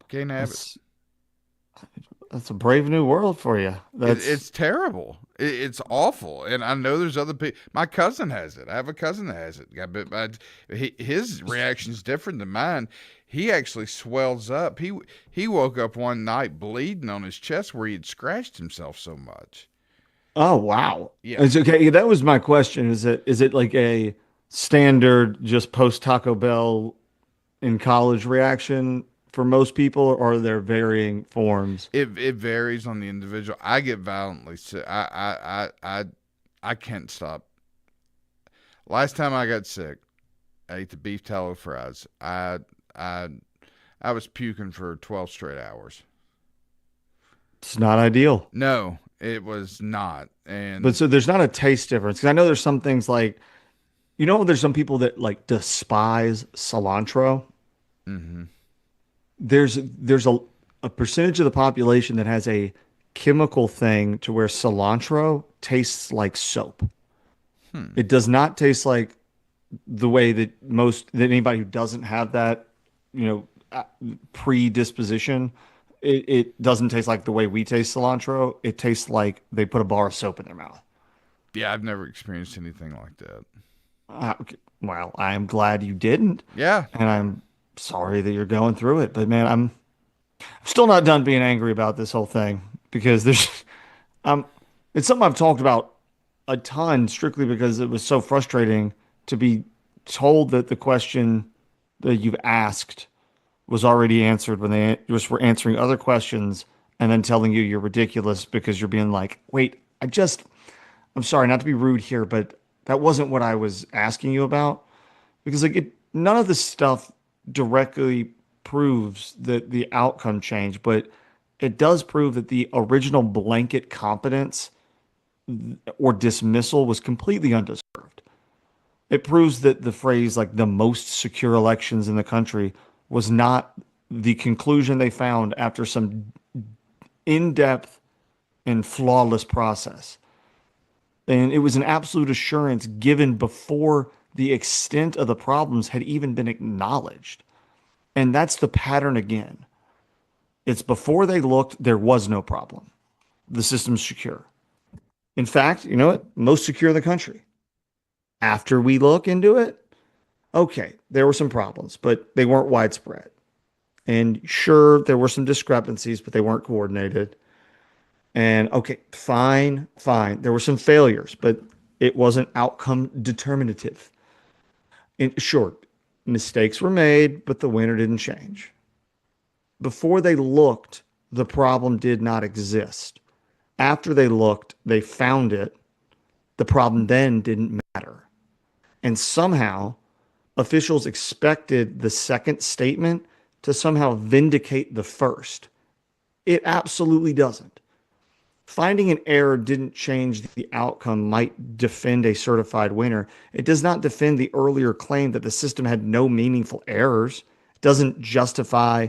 Can't have it. That's a brave new world for you. It's terrible. It's awful. And I know there's other people. My cousin has it. I have a cousin that has it. Got bit by his reaction's different than mine. He actually swells up. He woke up one night bleeding on his chest where he had scratched himself so much. Oh wow. Yeah. It's okay. That was my question. Is it like a standard just post Taco Bell in college reaction for most people, or are there varying forms? It varies on the individual. I get violently sick. I can't stop. Last time I got sick, I ate the beef tallow fries. I was puking for 12 straight hours. It's not ideal. No, it was not. But so there's not a taste difference, because I know there's some things like, there's some people that like despise cilantro. Mm-hmm. There's a percentage of the population that has a chemical thing to where cilantro tastes like soap. It does not taste like the way that anybody who doesn't have that, predisposition, it doesn't taste like the way we taste cilantro. It tastes like they put a bar of soap in their mouth. Yeah, I've never experienced anything like that. Okay. Well, I am glad you didn't. Yeah. And I'm sorry that you're going through it. But man, I'm still not done being angry about this whole thing, because it's something I've talked about a ton, strictly because it was so frustrating to be told that the question that you've asked was already answered when they just were answering other questions, and then telling you you're ridiculous because you're being like, wait, I'm sorry, not to be rude here, but that wasn't what I was asking you about. Because none of this stuff directly proves that the outcome changed, but it does prove that the original blanket competence or dismissal was completely undeserved. It proves that the phrase like the most secure elections in the country was not the conclusion they found after some in-depth and flawless process. And it was an absolute assurance given before the extent of the problems had even been acknowledged. And that's the pattern again. It's before they looked, there was no problem. The system's secure. In fact, you know what? Most secure in the country. After we look into it, okay, there were some problems, but they weren't widespread. And sure, there were some discrepancies, but they weren't coordinated. And okay, fine. There were some failures, but it wasn't outcome determinative. In short, mistakes were made, but the winner didn't change. Before they looked, the problem did not exist. After they looked, they found it. The problem then didn't matter. And somehow, officials expected the second statement to somehow vindicate the first. It absolutely doesn't. Finding an error didn't change the outcome might defend a certified winner. It does not defend the earlier claim that the system had no meaningful errors. It doesn't justify,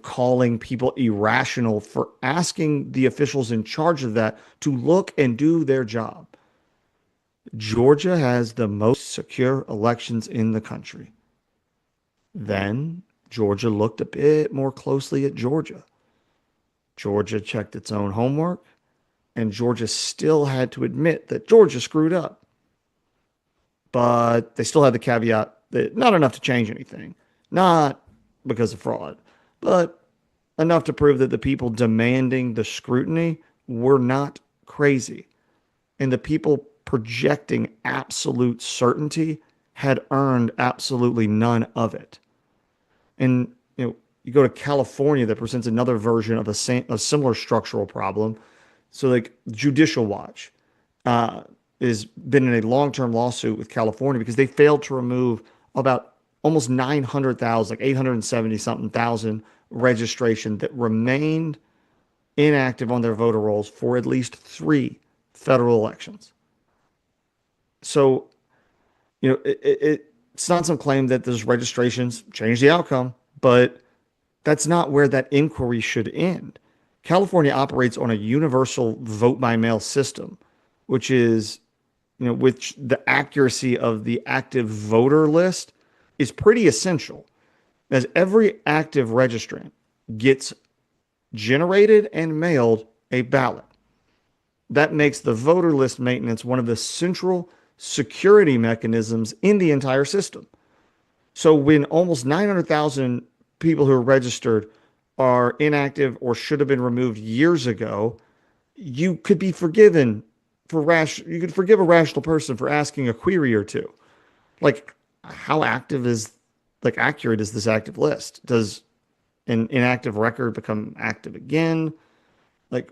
calling people irrational for asking the officials in charge of that to look and do their job. Georgia has the most secure elections in the country. Then Georgia looked a bit more closely at Georgia. Georgia checked its own homework, and Georgia still had to admit that Georgia screwed up. But they still had the caveat that not enough to change anything. Not because of fraud, but enough to prove that the people demanding the scrutiny were not crazy. And the people projecting absolute certainty had earned absolutely none of it. And, you go to California, that presents another version of a similar structural problem. So like Judicial Watch has been in a long-term lawsuit with California because they failed to remove about almost 900,000, like 870 something thousand registration that remained inactive on their voter rolls for at least 3 federal elections. So, it's not some claim that those registrations change the outcome, but that's not where that inquiry should end. California operates on a universal vote by mail system, which is, which the accuracy of the active voter list is pretty essential, as every active registrant gets generated and mailed a ballot. That makes the voter list maintenance one of the central security mechanisms in the entire system. So when almost 900,000 people who are registered are inactive or should have been removed years ago, you could be forgiven you could forgive a rational person for asking a query or two. Like, how accurate is this active list? Does an inactive record become active again? Like,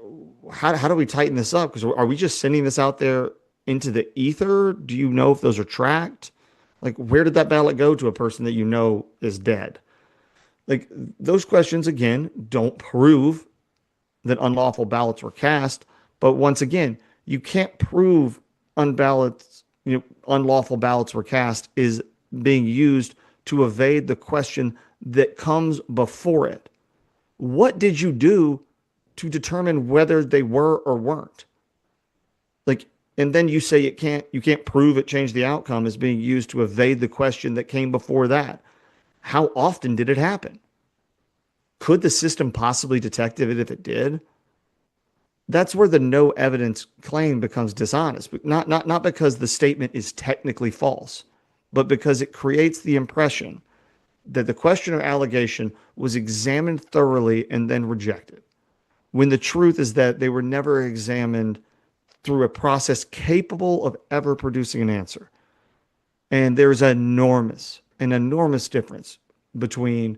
how do we tighten this up? Because are we just sending this out there into the ether? Do you know if those are tracked? Like, where did that ballot go to a person that you know is dead? Like, those questions, again, don't prove that unlawful ballots were cast. But once again, you can't prove unlawful ballots were cast is being used to evade the question that comes before it. What did you do to determine whether they were or weren't? And then you say you can't prove it changed the outcome is being used to evade the question that came before that. How often did it happen? Could the system possibly detect it if it did? That's where the no evidence claim becomes dishonest, but not because the statement is technically false, but because it creates the impression that the question or allegation was examined thoroughly and then rejected, when the truth is that they were never examined through a process capable of ever producing an answer. And there's an enormous difference between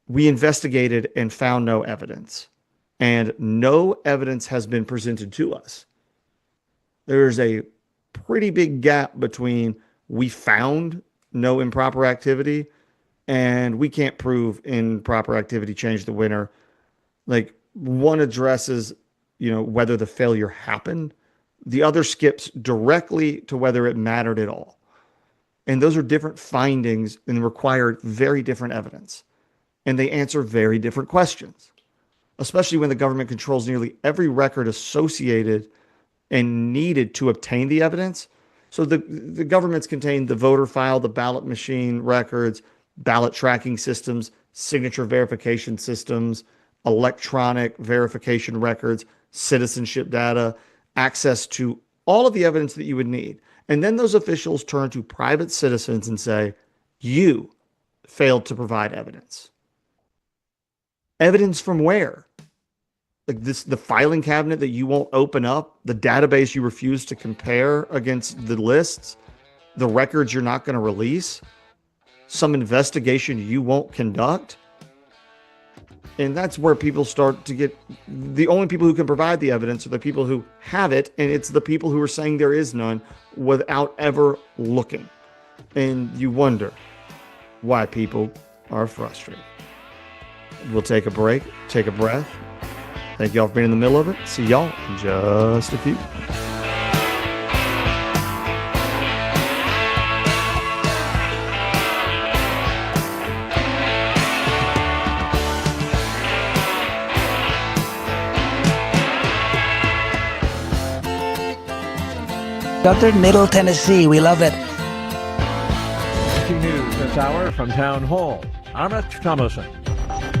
we investigated and found no evidence and no evidence has been presented to us. There's a pretty big gap between we found no improper activity and we can't prove improper activity changed the winner. Like, one addresses, whether the failure happened. The other skips directly to whether it mattered at all. And those are different findings and require very different evidence. And they answer very different questions, especially when the government controls nearly every record associated and needed to obtain the evidence. So the governments contain the voter file, the ballot machine records, ballot tracking systems, signature verification systems, electronic verification records, citizenship data, access to all of the evidence that you would need. And then those officials turn to private citizens and say, you failed to provide evidence. Evidence from where? Like the filing cabinet that you won't open up, the database you refuse to compare against the lists, the records you're not going to release, some investigation you won't conduct. And that's where people start to get, the only people who can provide the evidence are the people who have it, and it's the people who are saying there is none without ever looking. And you wonder why people are frustrated. We'll take a break, take a breath. Thank y'all for being in the middle of it. See y'all in just a few. Dr. Middle Tennessee, we love it. Breaking news this hour from Town Hall. Amit Thomason.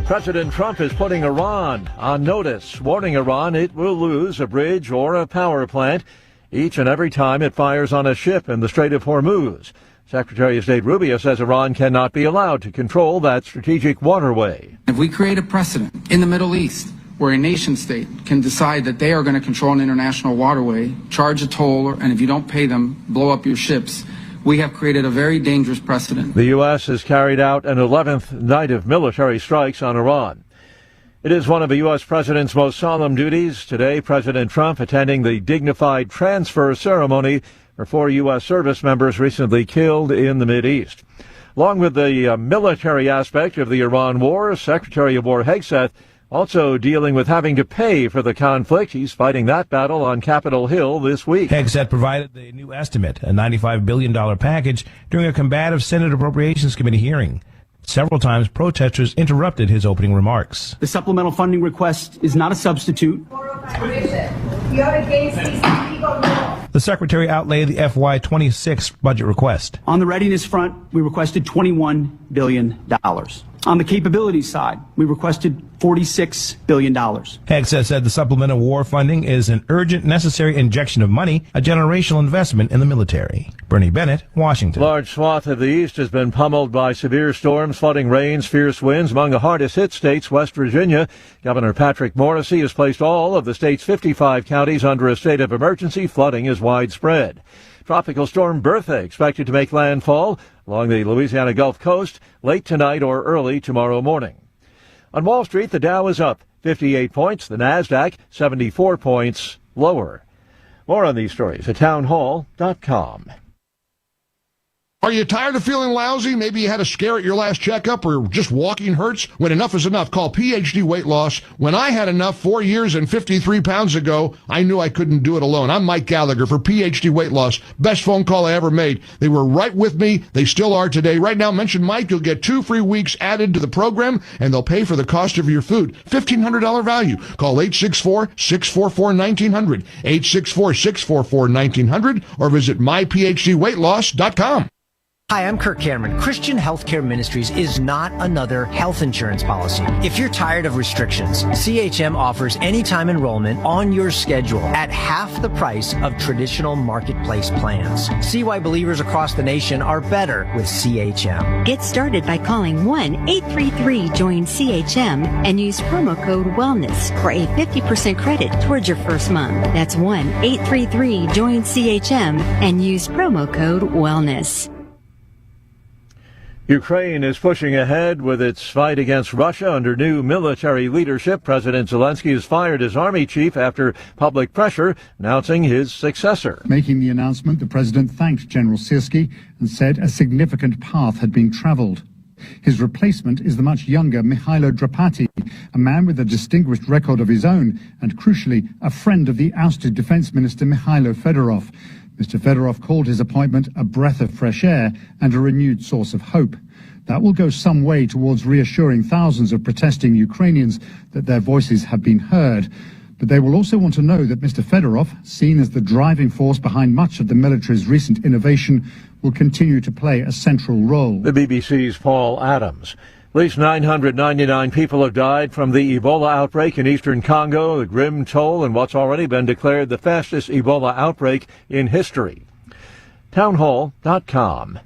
President Trump is putting Iran on notice, warning Iran it will lose a bridge or a power plant each and every time it fires on a ship in the Strait of Hormuz. Secretary of State Rubio says Iran cannot be allowed to control that strategic waterway. If we create a precedent in the Middle East where a nation state can decide that they are going to control an international waterway, charge a toll, and if you don't pay them, blow up your ships, we have created a very dangerous precedent. The U.S. has carried out an 11th night of military strikes on Iran. It is one of the U.S. president's most solemn duties. Today, President Trump attending the dignified transfer ceremony for 4 U.S. service members recently killed in the Mideast. Along with the military aspect of the Iran war, Secretary of War Hegseth also dealing with having to pay for the conflict. He's fighting that battle on Capitol Hill this week. Hegseth provided the new estimate, a $95 billion package, during a combative Senate Appropriations Committee hearing. Several times, protesters interrupted his opening remarks. The supplemental funding request is not a substitute. The Secretary outlaid the FY26 budget request. On the readiness front, we requested $21 billion. On the capabilities side, we requested $46 billion. Hegseth said the supplemental war funding is an urgent, necessary injection of money, a generational investment in the military. Bernie Bennett, Washington. Large swath of the east has been pummeled by severe storms, flooding rains, fierce winds. Among the hardest hit states, West Virginia. Governor Patrick Morrisey has placed all of the state's 55 counties under a state of emergency. Flooding is widespread. Tropical storm Bertha expected to make landfall along the Louisiana Gulf Coast late tonight or early tomorrow morning. On Wall Street, the Dow is up 58 points, the Nasdaq 74 points lower. More on these stories at townhall.com. Are you tired of feeling lousy? Maybe you had a scare at your last checkup or just walking hurts? When enough is enough, call PhD Weight Loss. When I had enough 4 years and 53 pounds ago, I knew I couldn't do it alone. I'm Mike Gallagher for PhD Weight Loss. Best phone call I ever made. They were right with me. They still are today. Right now, mention Mike. You'll get 2 free weeks added to the program, and they'll pay for the cost of your food. $1,500 value. Call 864-644-1900, 864-644-1900, or visit myphdweightloss.com. Hi, I'm Kirk Cameron. Christian Healthcare Ministries is not another health insurance policy. If you're tired of restrictions, CHM offers anytime enrollment on your schedule at half the price of traditional marketplace plans. See why believers across the nation are better with CHM. Get started by calling 1-833-JOIN-CHM and use promo code WELLNESS for a 50% credit towards your first month. That's 1-833-JOIN-CHM and use promo code WELLNESS. Ukraine is pushing ahead with its fight against Russia under new military leadership. President Zelensky has fired his army chief after public pressure, announcing his successor. Making the announcement, the president thanked General Syrski and said a significant path had been traveled. His replacement is the much younger Mihailo Drapati, a man with a distinguished record of his own and, crucially, a friend of the ousted defense minister Mikhailo Fedorov. Mr. Fedorov called his appointment a breath of fresh air and a renewed source of hope. That will go some way towards reassuring thousands of protesting Ukrainians that their voices have been heard. But they will also want to know that Mr. Fedorov, seen as the driving force behind much of the military's recent innovation, will continue to play a central role. The BBC's Paul Adams. At least 999 people have died from the Ebola outbreak in eastern Congo, the grim toll in what's already been declared the fastest Ebola outbreak in history. Townhall.com.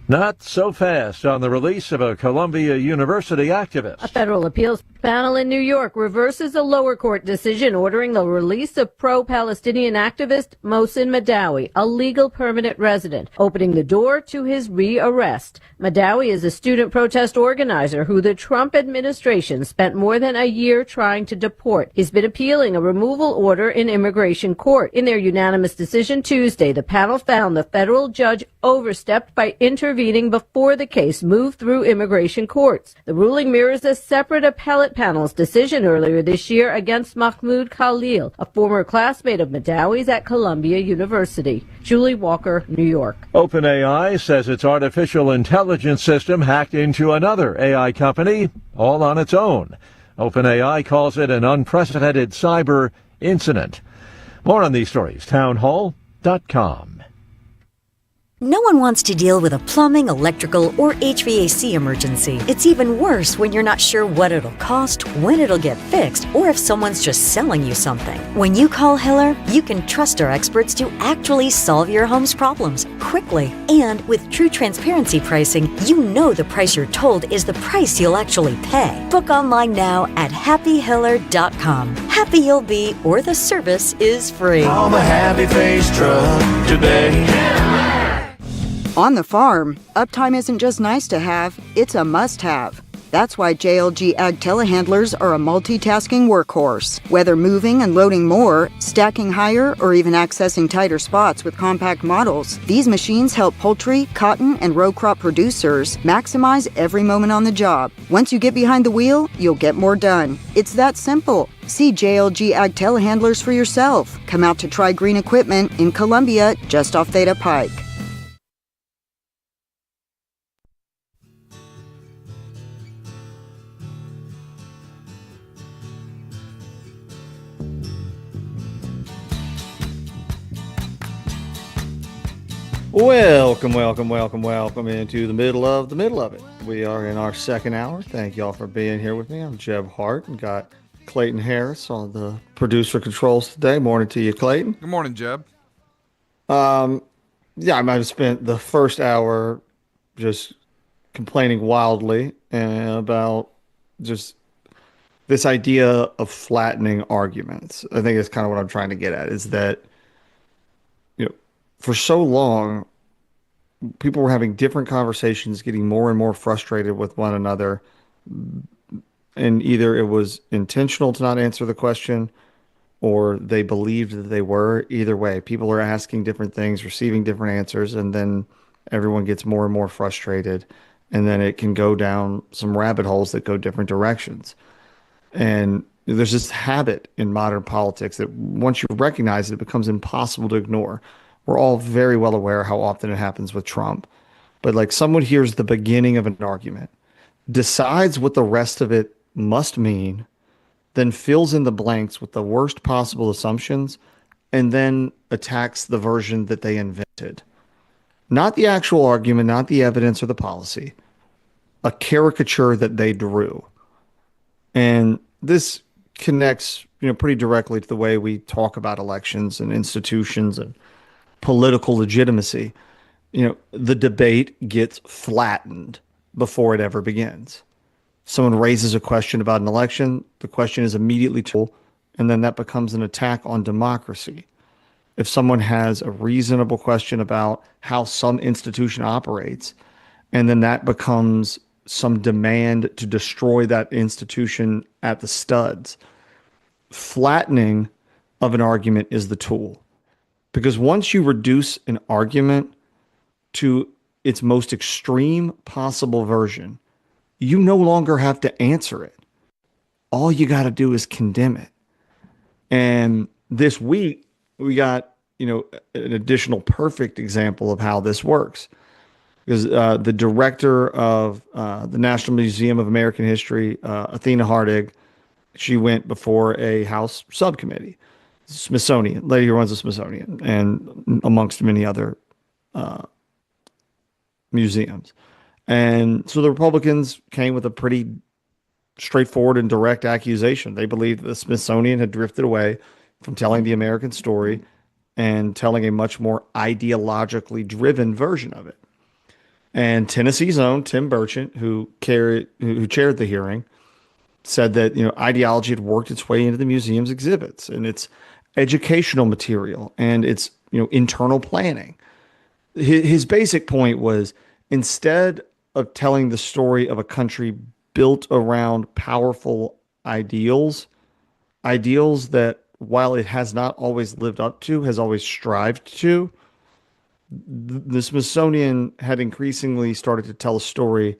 Not so fast on the release of a Columbia University activist. A federal appeals panel in New York reverses a lower court decision ordering the release of pro-Palestinian activist Mohsen Madawi, a legal permanent resident, opening the door to his re-arrest. Madawi is a student protest organizer who the Trump administration spent more than a year trying to deport. He's been appealing a removal order in immigration court. In their unanimous decision Tuesday, the panel found the federal judge overstepped by intervening before the case moved through immigration courts. The ruling mirrors a separate appellate panel's decision earlier this year against Mahmoud Khalil, a former classmate of Madawi's at Columbia University. Julie Walker, New York. OpenAI says its artificial intelligence system hacked into another AI company, all on its own. OpenAI calls it an unprecedented cyber incident. More on these stories, townhall.com. No one wants to deal with a plumbing, electrical, or HVAC emergency. It's even worse when you're not sure what it'll cost, when it'll get fixed, or if someone's just selling you something. When you call Hiller, you can trust our experts to actually solve your home's problems quickly. And with true transparency pricing, you know the price you're told is the price you'll actually pay. Book online now at happyhiller.com. Happy you'll be, or the service is free. Call the Happy Face Truck today. On the farm, uptime isn't just nice to have, it's a must-have. That's why JLG Ag telehandlers are a multitasking workhorse. Whether moving and loading more, stacking higher, or even accessing tighter spots with compact models, these machines help poultry, cotton, and row crop producers maximize every moment on the job. Once you get behind the wheel, you'll get more done. It's that simple. See JLG Ag telehandlers for yourself. Come out to try green equipment in Columbia, just off Theta Pike. Welcome into the middle of it. We are in our second hour. Thank y'all for being here with me. I'm Jeb Hart and got Clayton Harris on the producer controls today. Morning to you, Clayton. Good morning, Jeb. Yeah, I might have spent the first hour just complaining wildly about just this idea of flattening arguments. I think that's kind of what I'm trying to get at, is that, for so long, people were having different conversations, getting more and more frustrated with one another. And either it was intentional to not answer the question or they believed that they were. Either way, people are asking different things, receiving different answers, and then everyone gets more and more frustrated. And then it can go down some rabbit holes that go different directions. And there's this habit in modern politics that once you recognize it, it becomes impossible to ignore. We're all very well aware how often it happens with Trump. But like, someone hears the beginning of an argument, decides what the rest of it must mean, then fills in the blanks with the worst possible assumptions, and then attacks the version that they invented. Not the actual argument, not the evidence or the policy, a caricature that they drew. And this connects, pretty directly to the way we talk about elections and institutions and political legitimacy. The debate gets flattened before it ever begins. Someone raises a question about an election, the question is immediately told, and then that becomes an attack on democracy. If someone has a reasonable question about how some institution operates, and then that becomes some demand to destroy that institution at the studs, flattening of an argument is the tool. Because once you reduce an argument to its most extreme possible version, you no longer have to answer it. All you got to do is condemn it. And this week, we got, an additional perfect example of how this works. Because the director of the National Museum of American History, Athena Hardig, she went before a House subcommittee, Smithsonian, lady who runs the Smithsonian, and amongst many other museums. And so the Republicans came with a pretty straightforward and direct accusation. They believed the Smithsonian had drifted away from telling the American story and telling a much more ideologically driven version of it. And Tennessee's own Tim Burchett, who chaired the hearing, said that ideology had worked its way into the museum's exhibits and its educational material and its internal planning. His basic point was, instead of telling the story of a country built around powerful ideals that, while it has not always lived up to, has always strived to, the Smithsonian had increasingly started to tell a story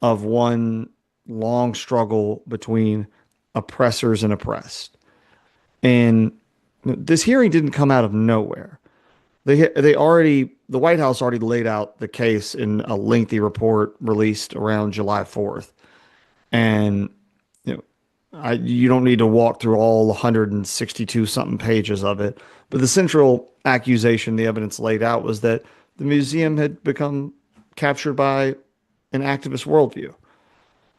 of one long struggle between oppressors and oppressed. And this hearing didn't come out of nowhere. The White House already laid out the case in a lengthy report released around July 4th. And you don't need to walk through all 162 something pages of it, but the central accusation the evidence laid out was that the museum had become captured by an activist worldview.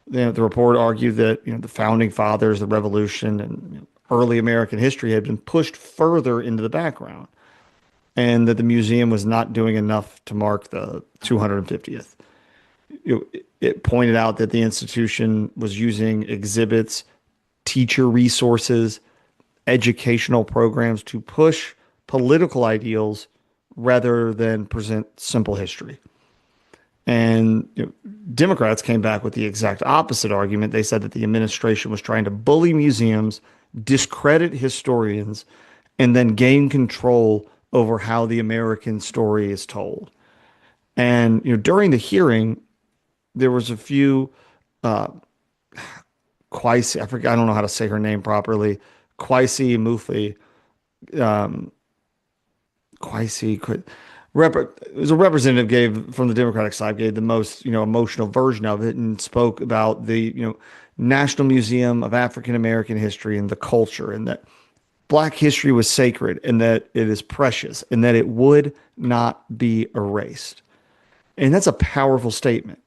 The report argued that the founding fathers, the revolution, and early American history had been pushed further into the background, and that the museum was not doing enough to mark the 250th. It pointed out that the institution was using exhibits, teacher resources, educational programs to push political ideals rather than present simple history. And Democrats came back with the exact opposite argument. They said that the administration was trying to bully museums, discredit historians, and then gain control over how the American story is told. And during the hearing, there was a few Quasi, I forget, I don't know how to say her name properly. Quasi Mufi, it was a representative from the Democratic side, gave the most emotional version of it and spoke about the National Museum of African American History and the culture, and that Black history was sacred and that it is precious and that it would not be erased. And that's a powerful statement.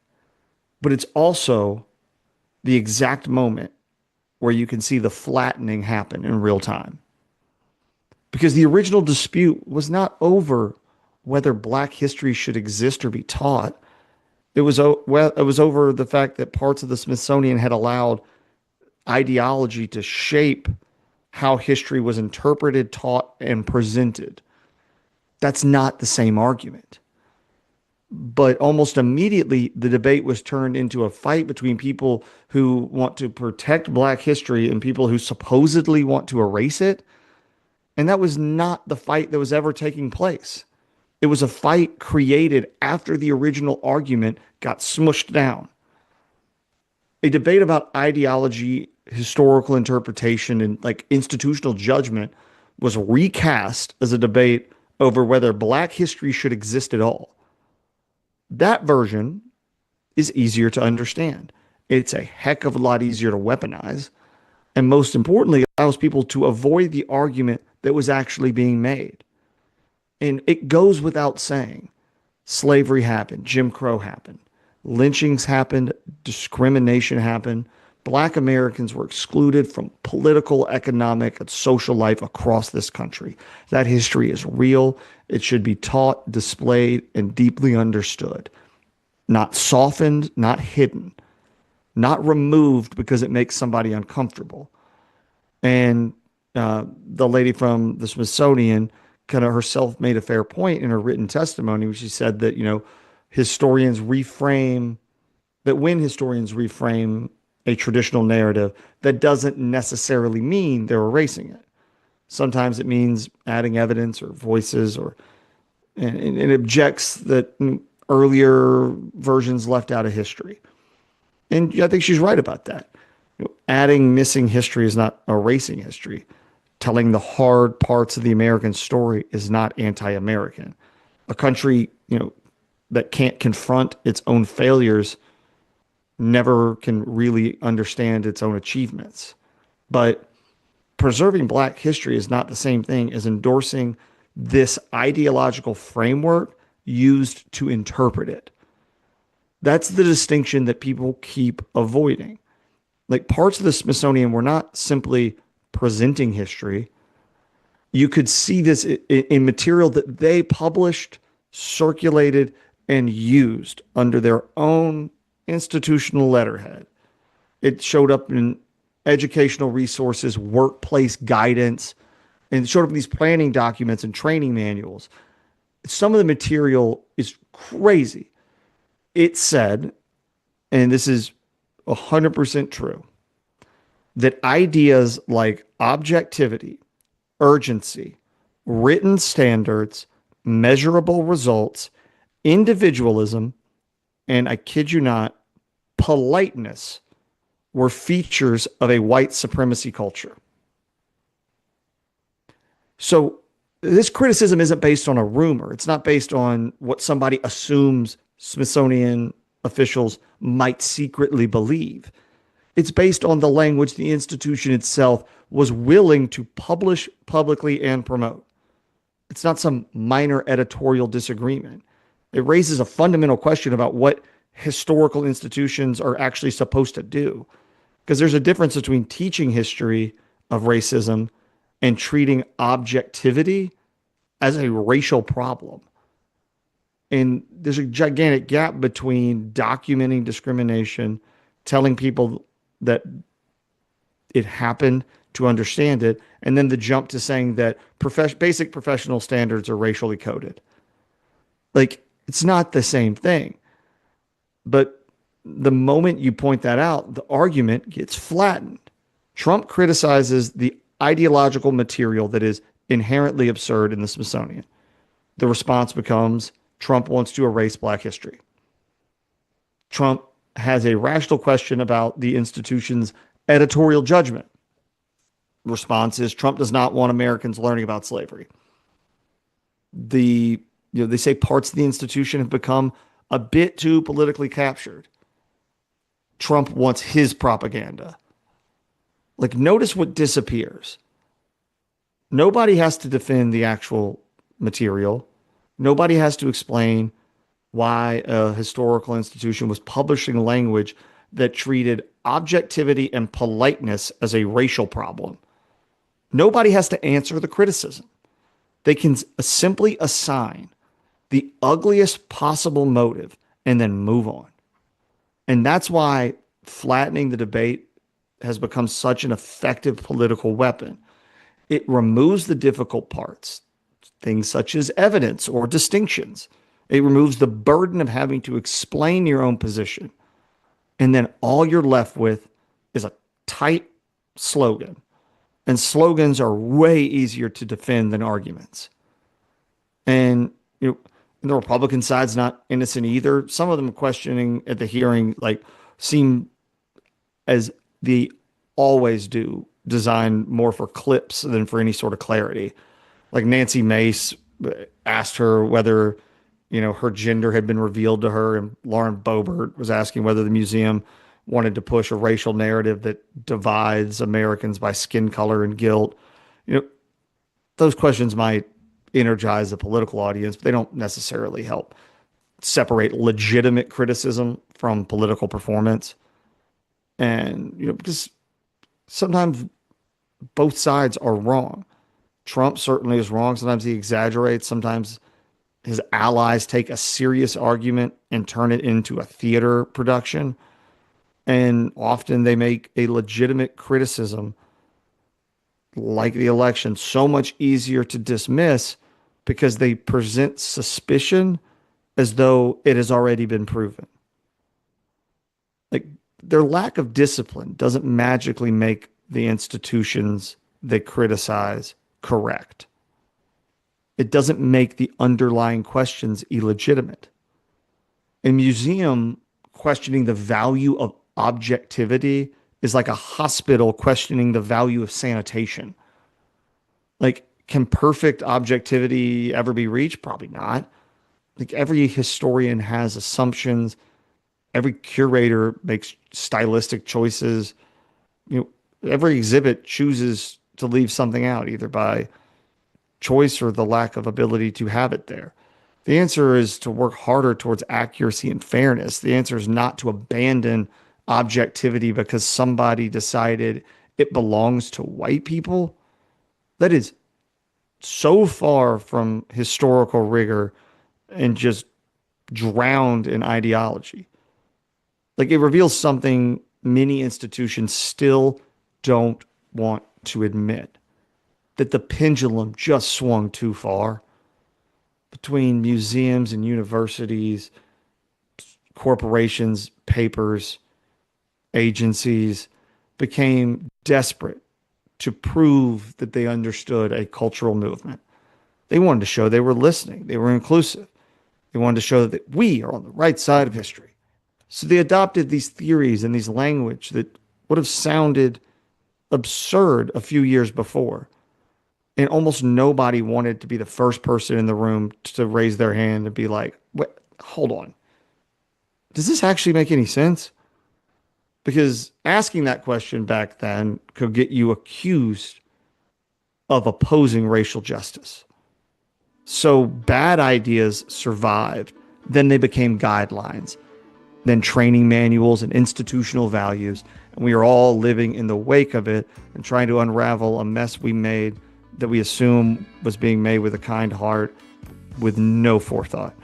But it's also the exact moment where you can see the flattening happen in real time. Because the original dispute was not over whether Black history should exist or be taught. It was over the fact that parts of the Smithsonian had allowed ideology to shape how history was interpreted, taught, and presented. That's not the same argument. But almost immediately, the debate was turned into a fight between people who want to protect Black history and people who supposedly want to erase it. And that was not the fight that was ever taking place. It was a fight created after the original argument got smushed down. A debate about ideology, historical interpretation, and like institutional judgment was recast as a debate over whether Black history should exist at all. That version is easier to understand. It's a heck of a lot easier to weaponize. And most importantly, allows people to avoid the argument that was actually being made. And it goes without saying, slavery happened, Jim Crow happened, lynchings happened, discrimination happened. Black Americans were excluded from political, economic, and social life across this country. That history is real. It should be taught, displayed, and deeply understood. Not softened, not hidden, not removed because it makes somebody uncomfortable. And the lady from the Smithsonian kind of herself made a fair point in her written testimony, where she said that, when historians reframe a traditional narrative, that doesn't necessarily mean they're erasing it. Sometimes it means adding evidence or voices, and it objects that earlier versions left out of history. And I think she's right about that. Adding missing history is not erasing history. Telling the hard parts of the American story is not anti-American. A country, that can't confront its own failures never can really understand its own achievements. But preserving Black history is not the same thing as endorsing this ideological framework used to interpret it. That's the distinction that people keep avoiding. Like, parts of the Smithsonian were not simply presenting history. You could see this in material that they published, circulated, and used under their own institutional letterhead. It showed up in educational resources, workplace guidance, and it showed up in these planning documents and training manuals. Some of the material is crazy. It said, and this is 100% true, that ideas like objectivity, urgency, written standards, measurable results, individualism, and I kid you not, politeness were features of a white supremacy culture. So this criticism isn't based on a rumor. It's not based on what somebody assumes Smithsonian officials might secretly believe. It's based on the language the institution itself was willing to publish publicly and promote. It's not some minor editorial disagreement. It raises a fundamental question about what historical institutions are actually supposed to do. Because there's a difference between teaching history of racism and treating objectivity as a racial problem. And there's a gigantic gap between documenting discrimination, telling people that it happened to understand it, and then the jump to saying that basic professional standards are racially coded. Like, it's not the same thing. But the moment you point that out, the argument gets flattened. Trump criticizes the ideological material that is inherently absurd in the Smithsonian. The response becomes Trump wants to erase Black history. Trump has a rational question about the institution's editorial judgment. Response is Trump does not want Americans learning about slavery. They say parts of the institution have become a bit too politically captured. Trump wants his propaganda. Like, notice what disappears. Nobody has to defend the actual material. Nobody has to explain why a historical institution was publishing language that treated objectivity and politeness as a racial problem. Nobody has to answer the criticism. They can simply assign the ugliest possible motive and then move on. And that's why flattening the debate has become such an effective political weapon. It removes the difficult parts, things such as evidence or distinctions. It removes the burden of having to explain your own position. And then all you're left with is a tight slogan. And slogans are way easier to defend than arguments. And the Republican side's not innocent either. Some of them questioning at the hearing seem, as they always do, designed more for clips than for any sort of clarity. Like Nancy Mace asked her whether her gender had been revealed to her, and Lauren Boebert was asking whether the museum wanted to push a racial narrative that divides Americans by skin color and guilt. Those questions might energize the political audience, but they don't necessarily help separate legitimate criticism from political performance. And, because sometimes both sides are wrong. Trump certainly is wrong. Sometimes he exaggerates. Sometimes his allies take a serious argument and turn it into a theater production. And often they make a legitimate criticism, like the election, so much easier to dismiss because they present suspicion as though it has already been proven. Like, their lack of discipline doesn't magically make the institutions they criticize correct. It doesn't make the underlying questions illegitimate. A museum questioning the value of objectivity is like a hospital questioning the value of sanitation. Like, can perfect objectivity ever be reached? Probably not. Like, every historian has assumptions. Every curator makes stylistic choices. Every exhibit chooses to leave something out, either by choice or the lack of ability to have it there. The answer is to work harder towards accuracy and fairness. The answer is not to abandon objectivity because somebody decided it belongs to white people. That is so far from historical rigor and just drowned in ideology. Like, it reveals something many institutions still don't want to admit, that the pendulum just swung too far between museums and universities, corporations, papers, agencies became desperate to prove that they understood a cultural movement. They wanted to show they were listening. They were inclusive. They wanted to show that we are on the right side of history. So they adopted these theories and these language that would have sounded absurd a few years before. And almost nobody wanted to be the first person in the room to raise their hand and be like, "Wait, hold on. Does this actually make any sense?" Because asking that question back then could get you accused of opposing racial justice. So bad ideas survived. Then they became guidelines, then training manuals and institutional values. And we are all living in the wake of it and trying to unravel a mess we made that we assume was being made with a kind heart, with no forethought.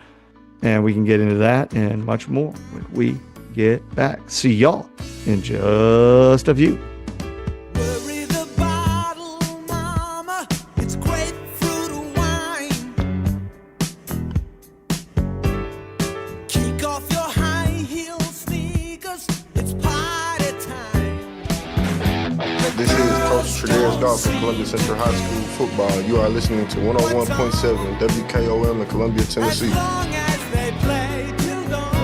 And we can get into that and much more when we get back. See y'all in just a few. From Columbia Central High School football. You are listening to 101.7 WKOM in Columbia, Tennessee.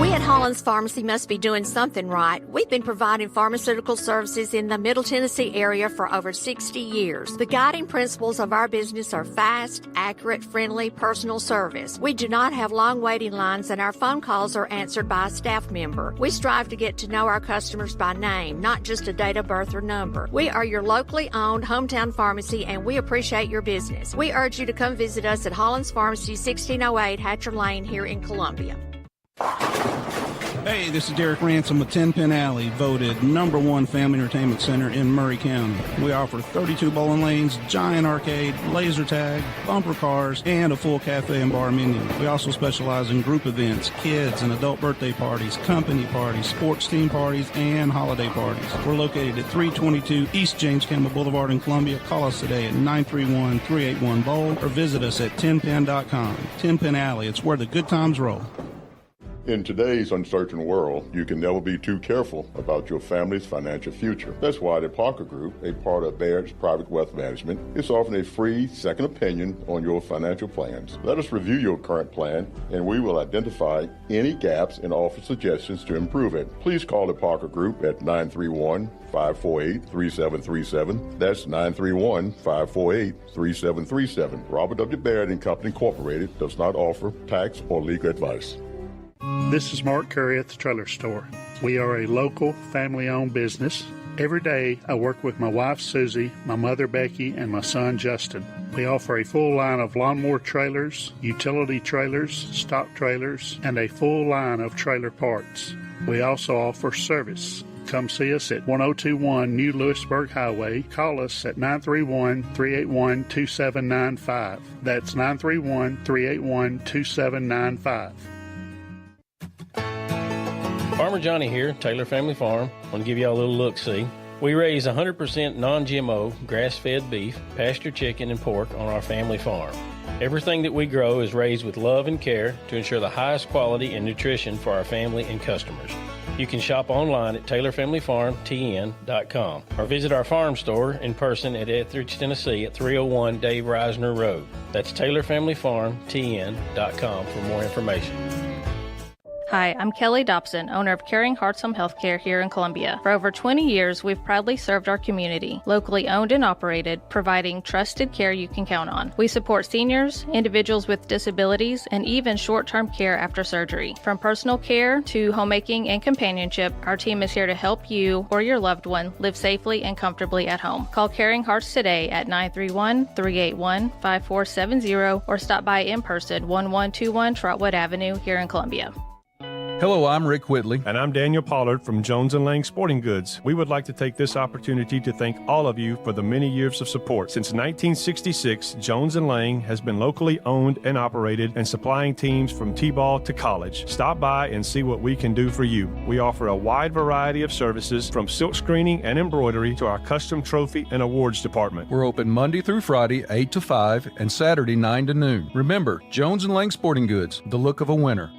We at Hollins Pharmacy must be doing something right. We've been providing pharmaceutical services in the Middle Tennessee area for over 60 years. The guiding principles of our business are fast, accurate, friendly, personal service. We do not have long waiting lines, and our phone calls are answered by a staff member. We strive to get to know our customers by name, not just a date of birth or number. We are your locally owned hometown pharmacy, and we appreciate your business. We urge you to come visit us at Hollins Pharmacy, 1608 Hatcher Lane here in Columbia. Hey, this is Derek Ransom of 10 Pin Alley, voted #1 family entertainment center in Murray County. We offer 32 bowling lanes, giant arcade, laser tag, bumper cars, and a full cafe and bar menu. We also specialize in group events, kids and adult birthday parties, company parties, sports team parties, and holiday parties. We're located at 322 East James Campbell Boulevard in Columbia. Call us today at 931-381-BOWL or visit us at 10pin.com. 10 Pin Alley, it's where the good times roll. In today's uncertain world, you can never be too careful about your family's financial future. That's why the Parker Group, a part of Baird's Private Wealth Management, is offering a free second opinion on your financial plans. Let us review your current plan, and we will identify any gaps and offer suggestions to improve it. Please call the Parker Group at 931-548-3737. That's 931-548-3737. Robert W. Baird and Company Incorporated does not offer tax or legal advice. This is Mark Curry at the Trailer Store. We are a local, family-owned business. Every day, I work with my wife, Susie, my mother, Becky, and my son, Justin. We offer a full line of lawnmower trailers, utility trailers, stock trailers, and a full line of trailer parts. We also offer service. Come see us at 1021 New Lewisburg Highway. Call us at 931-381-2795. That's 931-381-2795. Farmer Johnny here, Taylor Family Farm. I want to give y'all a little look-see. We raise 100% non-GMO, grass-fed beef, pasture chicken, and pork on our family farm. Everything that we grow is raised with love and care to ensure the highest quality and nutrition for our family and customers. You can shop online at TaylorFamilyFarmTN.com or visit our farm store in person at Etheridge, Tennessee at 301 Dave Reisner Road. That's TaylorFamilyFarmTN.com for more information. Hi, I'm Kelly Dobson, owner of Caring Hearts Home Healthcare here in Columbia. For over 20 years, we've proudly served our community, locally owned and operated, providing trusted care you can count on. We support seniors, individuals with disabilities, and even short-term care after surgery. From personal care to homemaking and companionship, our team is here to help you or your loved one live safely and comfortably at home. Call Caring Hearts today at 931-381-5470 or stop by in person, 1121 Trotwood Avenue here in Columbia. Hello, I'm Rick Whitley. And I'm Daniel Pollard from Jones & Lang Sporting Goods. We would like to take this opportunity to thank all of you for the many years of support. Since 1966, Jones & Lang has been locally owned and operated and supplying teams from T-ball to college. Stop by and see what we can do for you. We offer a wide variety of services from silk screening and embroidery to our custom trophy and awards department. We're open Monday through Friday, 8 to 5, and Saturday, 9 to noon. Remember, Jones & Lang Sporting Goods, the look of a winner.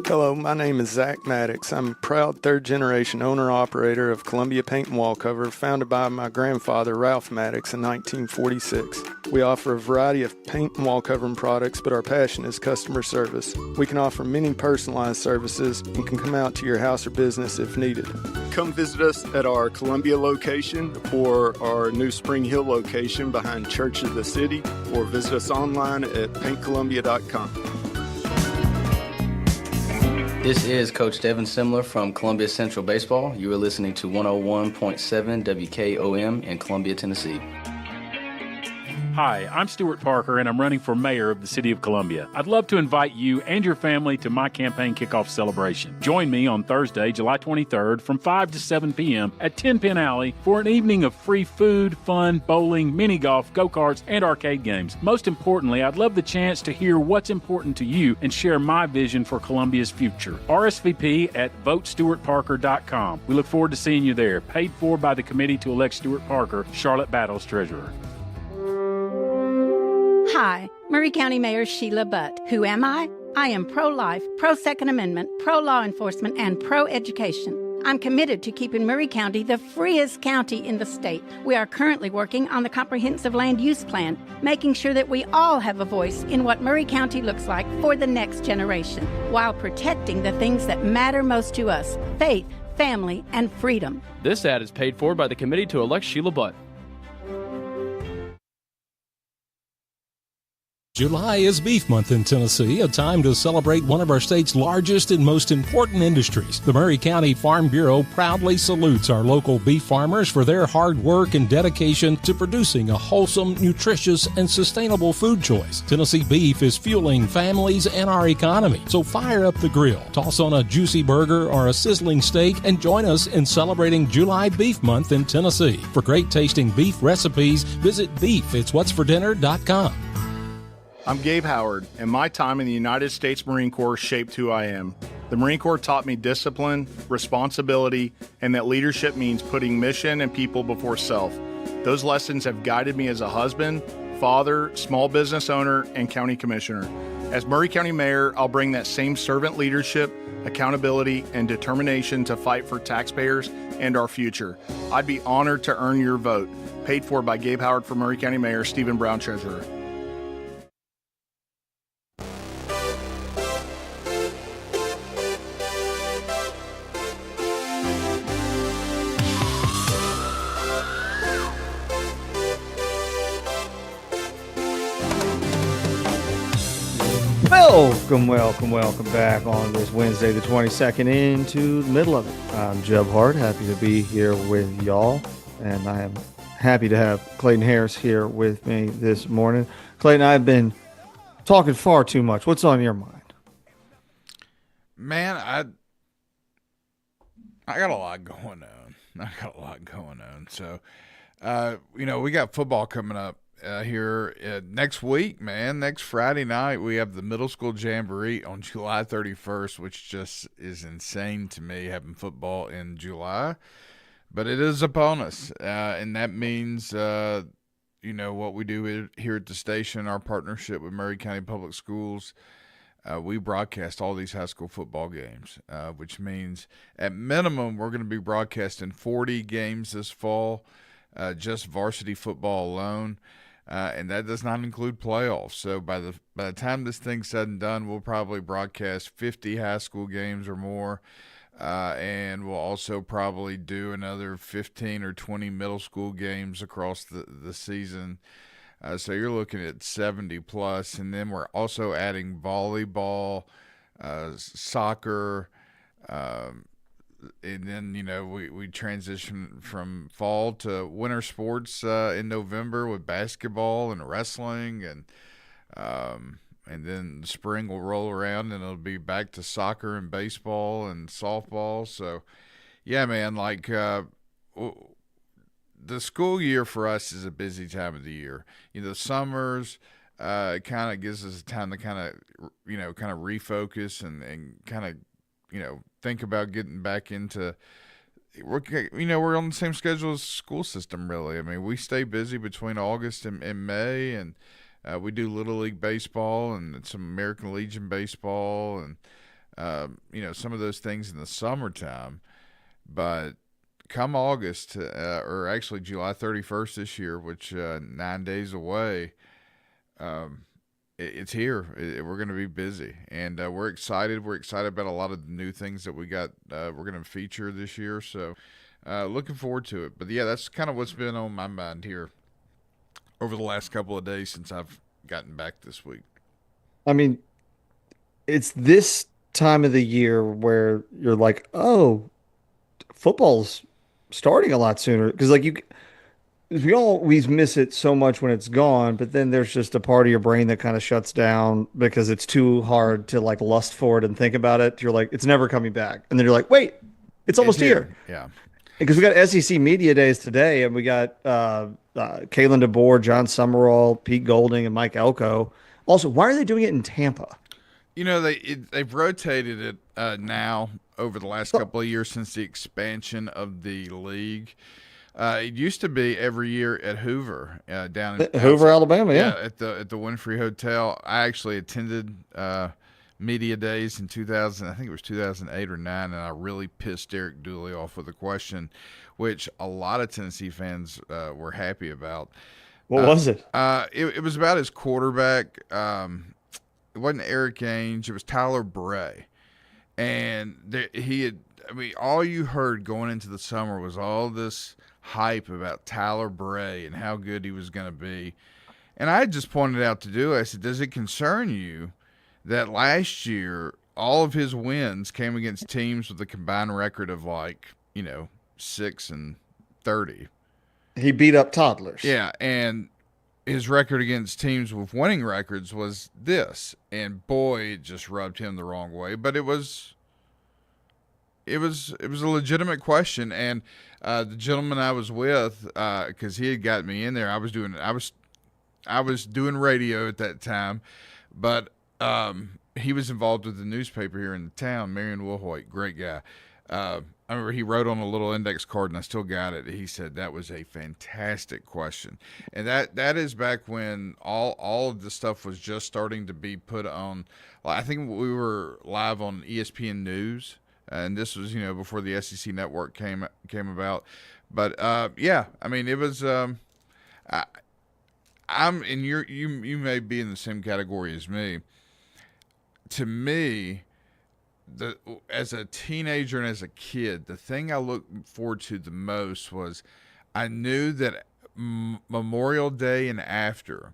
Hello, my name is Zach Maddox. I'm a proud third-generation owner-operator of Columbia Paint and Wall Cover, founded by my grandfather, Ralph Maddox, in 1946. We offer a variety of paint and wall covering products, but our passion is customer service. We can offer many personalized services and can come out to your house or business if needed. Come visit us at our Columbia location or our new Spring Hill location behind Church of the City, or visit us online at paintcolumbia.com. This is Coach Devin Simler from Columbia Central Baseball. You are listening to 101.7 WKOM in Columbia, Tennessee. Hi, I'm Stuart Parker, and I'm running for mayor of the city of Columbia. I'd love to invite you and your family to my campaign kickoff celebration. Join me on Thursday, July 23rd from 5 to 7 p.m. at 10 Pin Alley for an evening of free food, fun, bowling, mini golf, go-karts, and arcade games. Most importantly, I'd love the chance to hear what's important to you and share my vision for Columbia's future. RSVP at votestuartparker.com. We look forward to seeing you there. Paid for by the Committee to Elect Stuart Parker, Charlotte Battles Treasurer. Hi, Murray County Mayor Sheila Butt. Who am I? I am pro-life, pro-Second Amendment, pro-law enforcement, and pro-education. I'm committed to keeping Murray County the freest county in the state. We are currently working on the Comprehensive Land Use Plan, making sure that we all have a voice in what Murray County looks like for the next generation, while protecting the things that matter most to us: faith, family, and freedom. This ad is paid for by the committee to elect Sheila Butt. July is Beef Month in Tennessee, a time to celebrate one of our state's largest and most important industries. The Maury County Farm Bureau proudly salutes our local beef farmers for their hard work and dedication to producing a wholesome, nutritious, and sustainable food choice. Tennessee beef is fueling families and our economy, so fire up the grill, toss on a juicy burger or a sizzling steak, and join us in celebrating July Beef Month in Tennessee. For great tasting beef recipes, visit beefitswhatsfordinner.com. I'm Gabe Howard, and my time in the United States Marine Corps shaped who I am. The Marine Corps taught me discipline, responsibility, and that leadership means putting mission and people before self. Those lessons have guided me as a husband, father, small business owner, and county commissioner. As Maury County Mayor, I'll bring that same servant leadership, accountability, and determination to fight for taxpayers and our future. I'd be honored to earn your vote. Paid for by Gabe Howard for Maury County Mayor, Stephen Brown, Treasurer. Welcome back on this Wednesday, the 22nd, into the middle of it. I'm Jeb Hart, happy to be here with y'all, and I am happy to have Clayton Harris here with me this morning. Clayton, I've been talking far too much. What's on your mind? Man, I got a lot going on. So, we got football coming up here next week, man. Next Friday night, we have the middle school jamboree on July 31st, which just is insane to me, having football in July. But it is upon us, and that means, what we do here at the station, our partnership with Maury County Public Schools. We broadcast all these high school football games, which means at minimum we're going to be broadcasting 40 games this fall, just varsity football alone, and that does not include playoffs. So by the time this thing's said and done, we'll probably broadcast 50 high school games or more, and we'll also probably do another 15 or 20 middle school games across the season. So you're looking at 70 plus, and then we're also adding volleyball, soccer, and then we transition from fall to winter sports in November with basketball and wrestling, and then spring will roll around and it'll be back to soccer and baseball and softball. So yeah, man, the school year for us is a busy time of the year. Summers kind of gives us time to kind of refocus and kind of, think about getting back into. We're on the same schedule as the school system, really. I mean, we stay busy between August and May, and we do Little League baseball and some American Legion baseball, and some of those things in the summertime, but come August, or actually July 31st this year, which 9 days away, it's here. We're going to be busy, and we're excited. We're excited about a lot of the new things that we got. We're going to feature this year, so looking forward to it. But yeah, that's kind of what's been on my mind here over the last couple of days since I've gotten back this week. I mean, it's this time of the year where you're like, oh, football's starting a lot sooner, because we always miss it so much when it's gone, but then there's just a part of your brain that kind of shuts down because it's too hard to lust for it and think about it. You're like, it's never coming back, and then you're like, wait, it's almost here. Yeah, because we got SEC Media Days today, and we got Kalen DeBoer, John Summerall, Pete Golding, and Mike Elko. Also, why are they doing it in Tampa? They've rotated it now over the last couple of years since the expansion of the league. It used to be every year at Hoover, down in Hoover, Alabama. Yeah, at the Winfrey Hotel. I actually attended media days in 2000. I think it was 2008 or 9, and I really pissed Derek Dooley off with a question, which a lot of Tennessee fans were happy about. What was it? It was about his quarterback. It wasn't Eric Ainge. It was Tyler Bray. And he had, I mean, all you heard going into the summer was all this hype about Tyler Bray and how good he was going to be. And I had just pointed out to Dooley, I said, does it concern you that last year all of his wins came against teams with a combined record of 6-30? He beat up toddlers. Yeah, and his record against teams with winning records was this, and boy, it just rubbed him the wrong way. But it was a legitimate question, and the gentleman I was with, because he had got me in there, I was doing radio at that time, but he was involved with the newspaper here in the town, Marion Wilhoit, great guy. I remember he wrote on a little index card, and I still got it. He said that was a fantastic question, and that is back when all of the stuff was just starting to be put on. I think we were live on ESPN News, and this was before the SEC Network came about. But yeah, I mean it was. I'm and you may be in the same category as me. To me, as a teenager and as a kid, the thing I looked forward to the most was I knew that Memorial Day and after,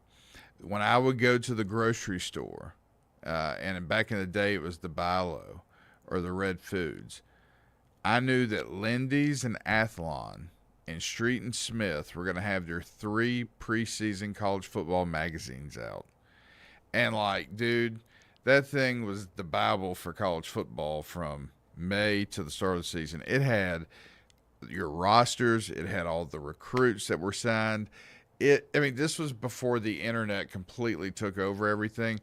when I would go to the grocery store, and back in the day it was the Bilo or the Red Foods, I knew that Lindy's and Athlon and Street and Smith were going to have their 3 preseason college football magazines out. And dude, that thing was the Bible for college football from May to the start of the season. It had your rosters. It had all the recruits that were signed. This was before the internet completely took over everything.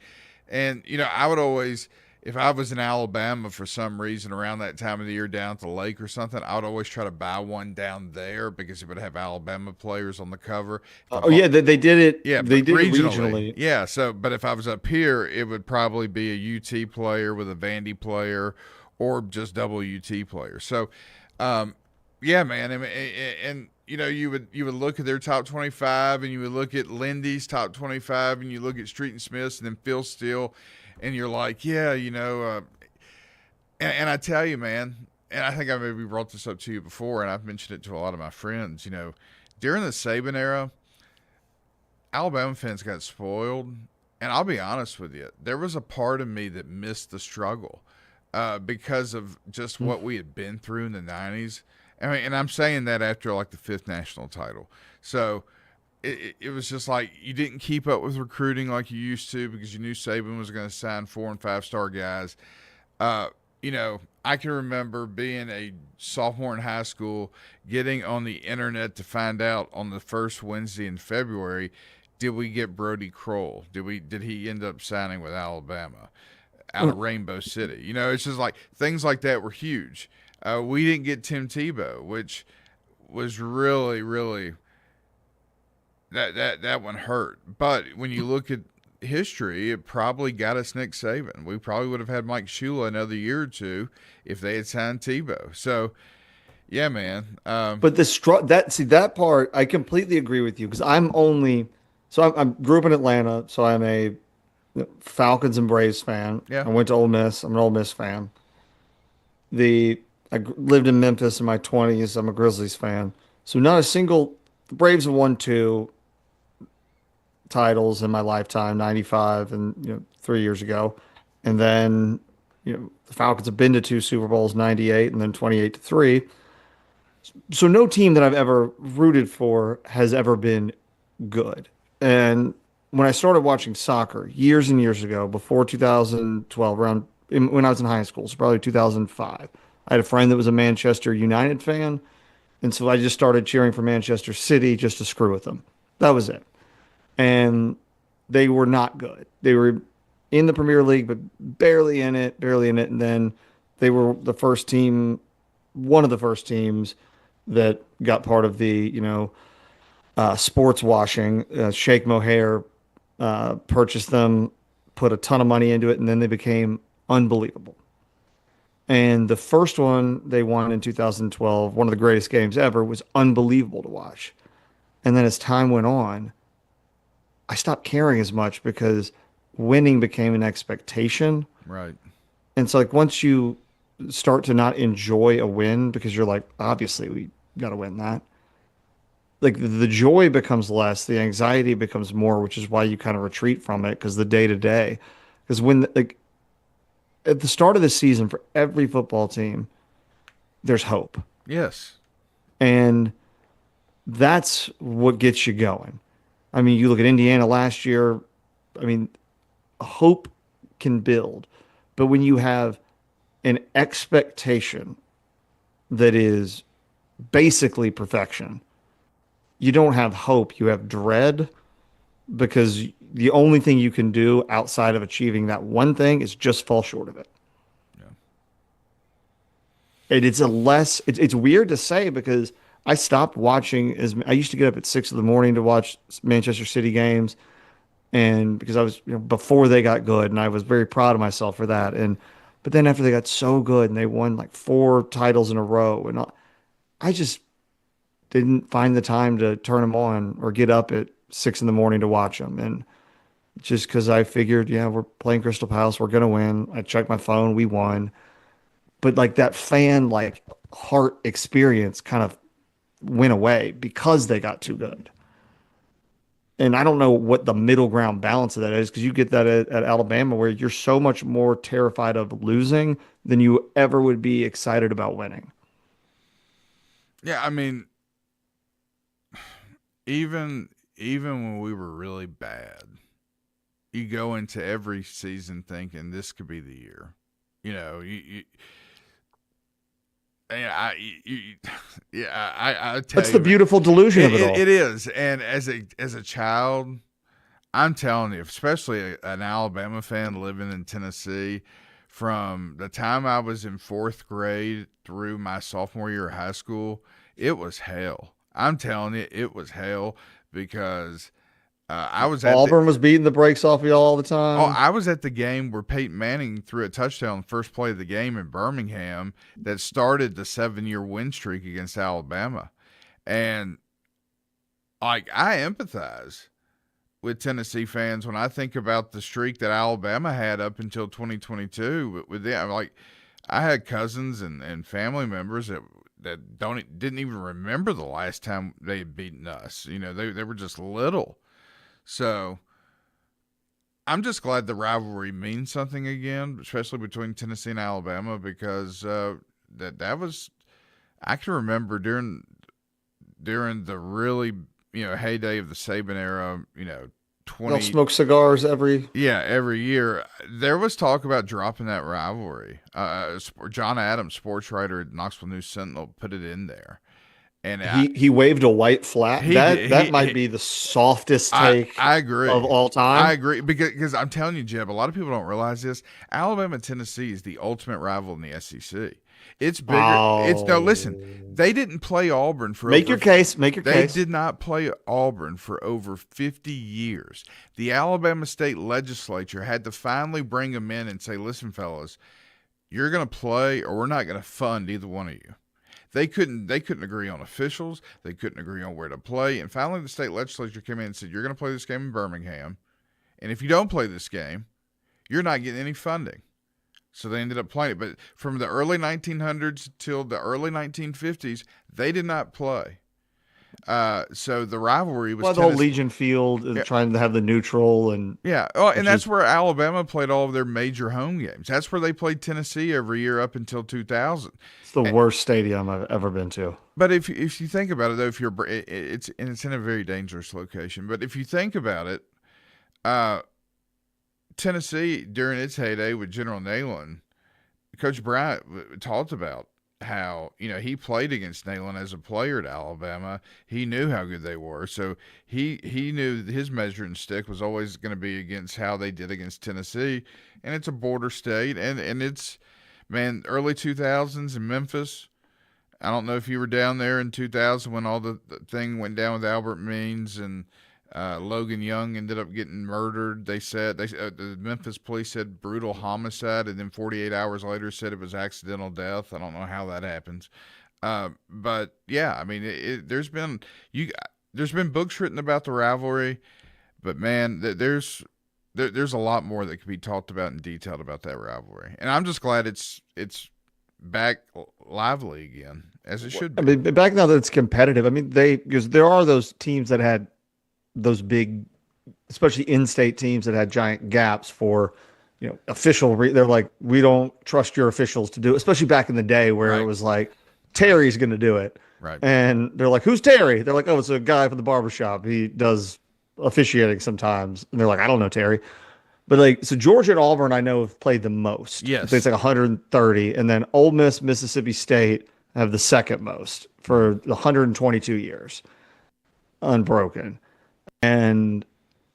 And, I would always, if I was in Alabama for some reason around that time of the year down at the lake or something, I would always try to buy one down there because it would have Alabama players on the cover. Yeah, they did it. Yeah, they did it regionally. regionally. Yeah, but if I was up here, it would probably be a UT player with a Vandy player or just double UT player. So, yeah, man. And you would look at their top 25, and you would look at Lindy's top 25, and you look at Street and Smith's, and then Phil Steele. And you're like, yeah, and I tell you, man, and I think I maybe brought this up to you before, and I've mentioned it to a lot of my friends, during the Saban era, Alabama fans got spoiled. And I'll be honest with you, there was a part of me that missed the struggle because of just what we had been through in the 90s. And I'm saying that after the 5th national title. So it was just you didn't keep up with recruiting like you used to because you knew Saban was going to sign 4- and 5-star guys. I can remember being a sophomore in high school, getting on the internet to find out on the first Wednesday in February, did we get Brody Kroll? Did he end up signing with Alabama out of Rainbow City? It's just things like that were huge. We didn't get Tim Tebow, which was really, really that one hurt. But when you look at history, it probably got us Nick Saban. We probably would have had Mike Shula another year or two if they had signed Tebow. So, yeah, man. But that part, I completely agree with you because I grew up in Atlanta, so I'm a Falcons and Braves fan. Yeah. I went to Ole Miss. I'm an Ole Miss fan. I lived in Memphis in my 20s. I'm a Grizzlies fan. So not a single. The Braves have won 2 titles in my lifetime, 95 and 3 years ago. And then the Falcons have been to 2 Super Bowls, 98 and then 28-3. So no team that I've ever rooted for has ever been good. And when I started watching soccer years and years ago, before 2012, when I was in high school, so probably 2005, I had a friend that was a Manchester United fan. And so I just started cheering for Manchester City just to screw with them. That was it. And they were not good. They were in the Premier League, but barely in it. And then they were one of the first teams that got part of the, sports washing. Sheikh Mohair purchased them, put a ton of money into it, and then they became unbelievable. And the first one they won in 2012, one of the greatest games ever, was unbelievable to watch. And then as time went on, I stopped caring as much because winning became an expectation. Right. And so like once you start to not enjoy a win because you're like, obviously we got to win that. Like the joy becomes less, the anxiety becomes more, which is why you kind of retreat from it because the day to day. Because when like at the start of the season for every football team, there's hope. Yes. And that's what gets you going. I mean, you look at Indiana last year, I mean, hope can build. But when you have an expectation that is basically perfection, you don't have hope, you have dread because the only thing you can do outside of achieving that one thing is just fall short of it. And it's weird to say because I stopped watching I used to get up at 6 in the morning to watch Manchester City games. And because I was, before they got good and I was very proud of myself for that. But then after they got so good and they won like 4 titles in a row and I just didn't find the time to turn them on or get up at 6 in the morning to watch them. And just because I figured, we're playing Crystal Palace, we're going to win. I checked my phone, we won. But like that fan like heart experience kind of went away because they got too good. And I don't know what the middle ground balance of that is because you get that at Alabama where you're so much more terrified of losing than you ever would be excited about winning. Yeah, I mean, even when we were really bad, you go into every season thinking this could be the year. I tell That's you, the beautiful delusion of it all. It is, and as a child, I'm telling you, especially an Alabama fan living in Tennessee, from the time I was in 4th grade through my sophomore year of high school, it was hell. I'm telling you, it was hell because I was at Auburn was beating the brakes off of y'all all the time. Oh, I was at the game where Peyton Manning threw a touchdown first play of the game in Birmingham that started the 7-year win streak against Alabama. And like I empathize with Tennessee fans when I think about the streak that Alabama had up until 2022 with them. Like I had cousins and family members that didn't even remember the last time they had beaten us. They were just little. So I'm just glad the rivalry means something again, especially between Tennessee and Alabama, because that was, I can remember during the really heyday of the Saban era, 20. They'll smoke cigars every year. There was talk about dropping that rivalry. John Adams, sports writer at Knoxville News Sentinel, put it in there. And he waved a white flag. That might be the softest take I agree. of all time. I agree because I'm telling you, Jeb, a lot of people don't realize this. Alabama and Tennessee is the ultimate rival in the SEC. It's bigger. No, listen, they didn't play Auburn for Make your case. They did not play Auburn for over 50 years. The Alabama state legislature had to finally bring them in and say, listen, fellas, you're going to play or we're not going to fund either one of you. They couldn't agree on officials. They couldn't agree on where to play. And finally, the state legislature came in and said, you're going to play this game in Birmingham. And if you don't play this game, you're not getting any funding. So they ended up playing it. But from the early 1900s till the early 1950s, they did not play. So the rivalry was the whole Legion Field is trying to have the neutral and and that's where Alabama played all of their major home games. That's where they played Tennessee every year up until 2000. It's the worst stadium I've ever been to. But if you think about it, though, it's in a very dangerous location. But if you think about it, Tennessee during its heyday with General Neyland, Coach Bryant talked about how he played against Neyland as a player at Alabama. He knew how good they were, so he knew his measuring stick was always going to be against how they did against Tennessee, and it's a border state, and it's early 2000s in Memphis. I don't know if you were down there in 2000 when all the thing went down with Albert Means and Logan Young ended up getting murdered. The Memphis police said brutal homicide, and then 48 hours later said it was accidental death. I don't know how that happens. But yeah, I mean, there's been books written about the rivalry, but man, there's a lot more that could be talked about and detailed about that rivalry. And I'm just glad it's back lively again, as it should be. I mean, back now that it's competitive. I mean, because there are those teams that had those big, especially in-state teams that had giant gaps for, official. They're like, we don't trust your officials to do it, especially back in the day where it was like, Terry's going to do it. Right. And they're like, who's Terry? They're like, oh, it's a guy from the barbershop. He does officiating sometimes. And they're like, I don't know Terry. But so Georgia and Auburn, I know, have played the most. Yes. I think it's like 130. And then Ole Miss, Mississippi State have the second most for 122 years. Unbroken. And,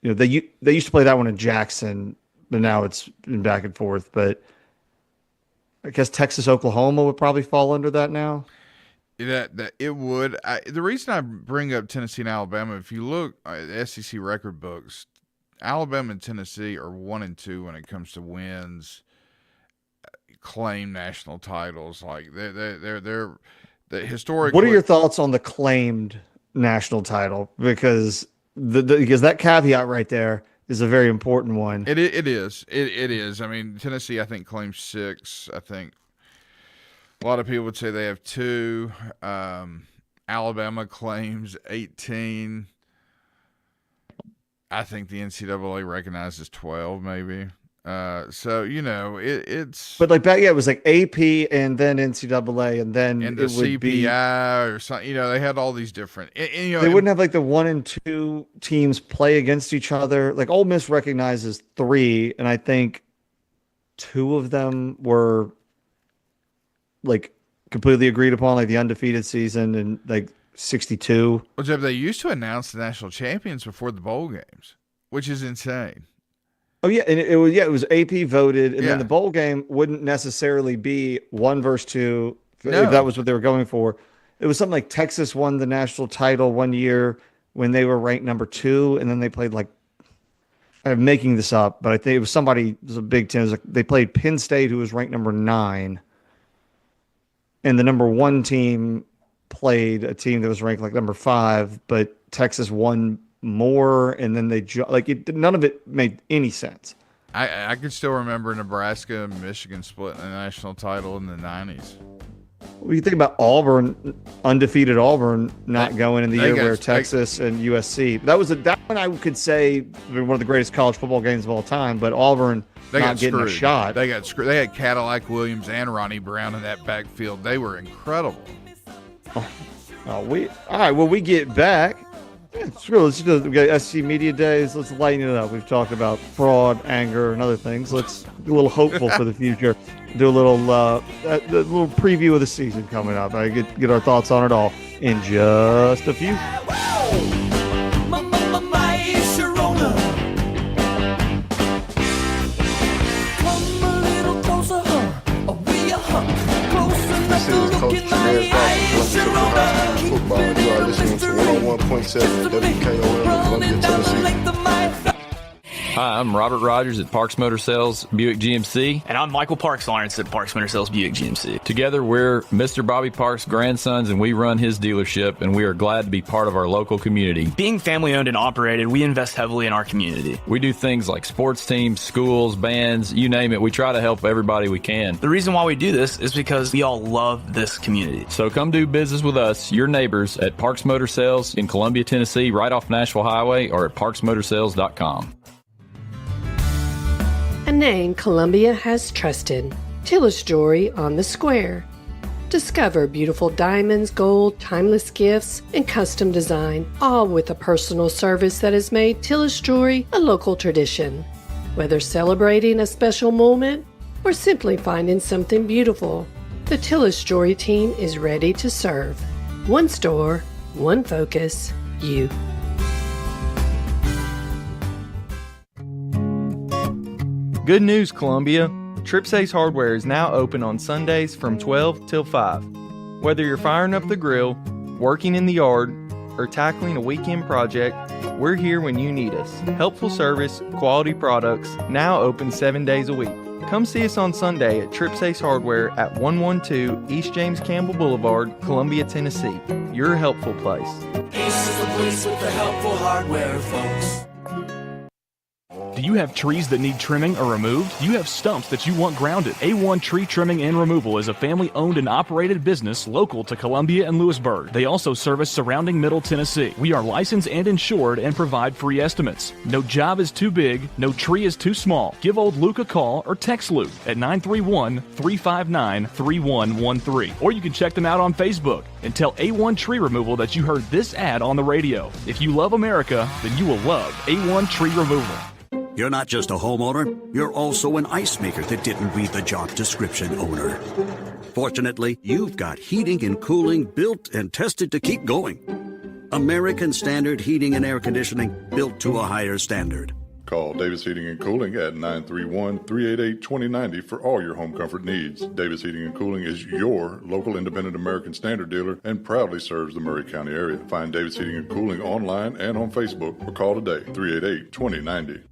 they used to play that one in Jackson, but now it's been back and forth. But I guess Texas, Oklahoma would probably fall under that now. That it would. The reason I bring up Tennessee and Alabama, if you look at the SEC record books, Alabama and Tennessee are 1 and 2 when it comes to wins, claim national titles. Like they're the historic. What are your thoughts on the claimed national title? Because because that caveat right there is a very important one. It is. It is. I mean, Tennessee, I think, claims 6. I think a lot of people would say they have 2. Alabama claims 18. I think the NCAA recognizes 12, maybe. So it's. But it was like AP and then NCAA and then and the CPI or something. They had all these different. They wouldn't have like the 1 and 2 teams play against each other. Like Ole Miss recognizes 3, and I think 2 of them were like completely agreed upon, like the undefeated season and like 62. Well, Jeb, they used to announce the national champions before the bowl games, which is insane. Oh yeah, and it was AP voted, and then the bowl game wouldn't necessarily be 1 versus 2 if that was what they were going for. It was something like Texas won the national title one year when they were ranked number 2, and then they played I'm making this up, but I think it was a Big Ten. They played Penn State, who was ranked number 9, and the number 1 team played a team that was ranked like number 5, but Texas won more, and then none of it made any sense. I can still remember Nebraska and Michigan splitting the national title in the 90s. Well, you think about Auburn, undefeated Auburn, not going in the year where Texas and USC. That one I could say one of the greatest college football games of all time, but Auburn not getting a shot. They got screwed. They had Cadillac Williams and Ronnie Brown in that backfield. They were incredible. All right. Well, we get back. Let's do we got SC Media Days. Let's lighten it up. We've talked about fraud, anger, and other things. Let's be a little hopeful for the future. Do a little preview of the season coming up. I get our thoughts on it all in just a few. This is Coach Jeb Hart from Columbia Central High School football. You are listening to 101.7 WKOM in Columbia, Tennessee. Hi, I'm Robert Rogers at Parks Motor Sales Buick GMC. And I'm Michael Parks Lawrence at Parks Motor Sales Buick GMC. Together, we're Mr. Bobby Parks' grandsons, and we run his dealership, and we are glad to be part of our local community. Being family-owned and operated, we invest heavily in our community. We do things like sports teams, schools, bands, you name it. We try to help everybody we can. The reason why we do this is because we all love this community. So come do business with us, your neighbors, at Parks Motor Sales in Columbia, Tennessee, right off Nashville Highway, or at parksmotorsales.com. A name Columbia has trusted. Tillis Jewelry on the Square. Discover beautiful diamonds, gold, timeless gifts, and custom design, all with a personal service that has made Tillis Jewelry a local tradition. Whether celebrating a special moment or simply finding something beautiful, the Tillis Jewelry team is ready to serve. One store, one focus, you. Good news, Columbia. Trips Ace Hardware is now open on Sundays from 12 till 5. Whether you're firing up the grill, working in the yard, or tackling a weekend project, we're here when you need us. Helpful service, quality products, now open 7 days a week. Come see us on Sunday at Trips Ace Hardware at 112 East James Campbell Boulevard, Columbia, Tennessee. Your helpful place. Ace is the place with the helpful hardware, folks. Do you have trees that need trimming or removed? Do you have stumps that you want grounded? A1 Tree Trimming and Removal is a family-owned and operated business local to Columbia and Lewisburg. They also service surrounding Middle Tennessee. We are licensed and insured and provide free estimates. No job is too big, no tree is too small. Give old Luke a call or text Luke at 931-359-3113. Or you can check them out on Facebook and tell A1 Tree Removal that you heard this ad on the radio. If you love America, then you will love A1 Tree Removal. You're not just a homeowner, you're also an ice maker that didn't read the job description, owner. Fortunately, you've got heating and cooling built and tested to keep going. American Standard Heating and Air Conditioning, built to a higher standard. Call Davis Heating and Cooling at 931-388-2090 for all your home comfort needs. Davis Heating and Cooling is your local independent American Standard dealer and proudly serves the Maury County area. Find Davis Heating and Cooling online and on Facebook or call today, 388-2090.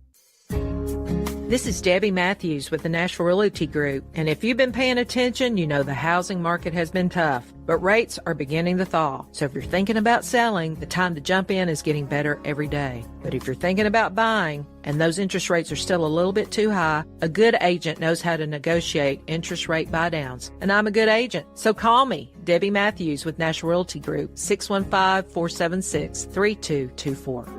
This is Debbie Matthews with the Nashville Realty Group, and if you've been paying attention, you know the housing market has been tough, but rates are beginning to thaw. So if you're thinking about selling, the time to jump in is getting better every day. But if you're thinking about buying, and those interest rates are still a little bit too high, a good agent knows how to negotiate interest rate buy-downs. And I'm a good agent, so call me, Debbie Matthews with Nashville Realty Group, 615-476-3224.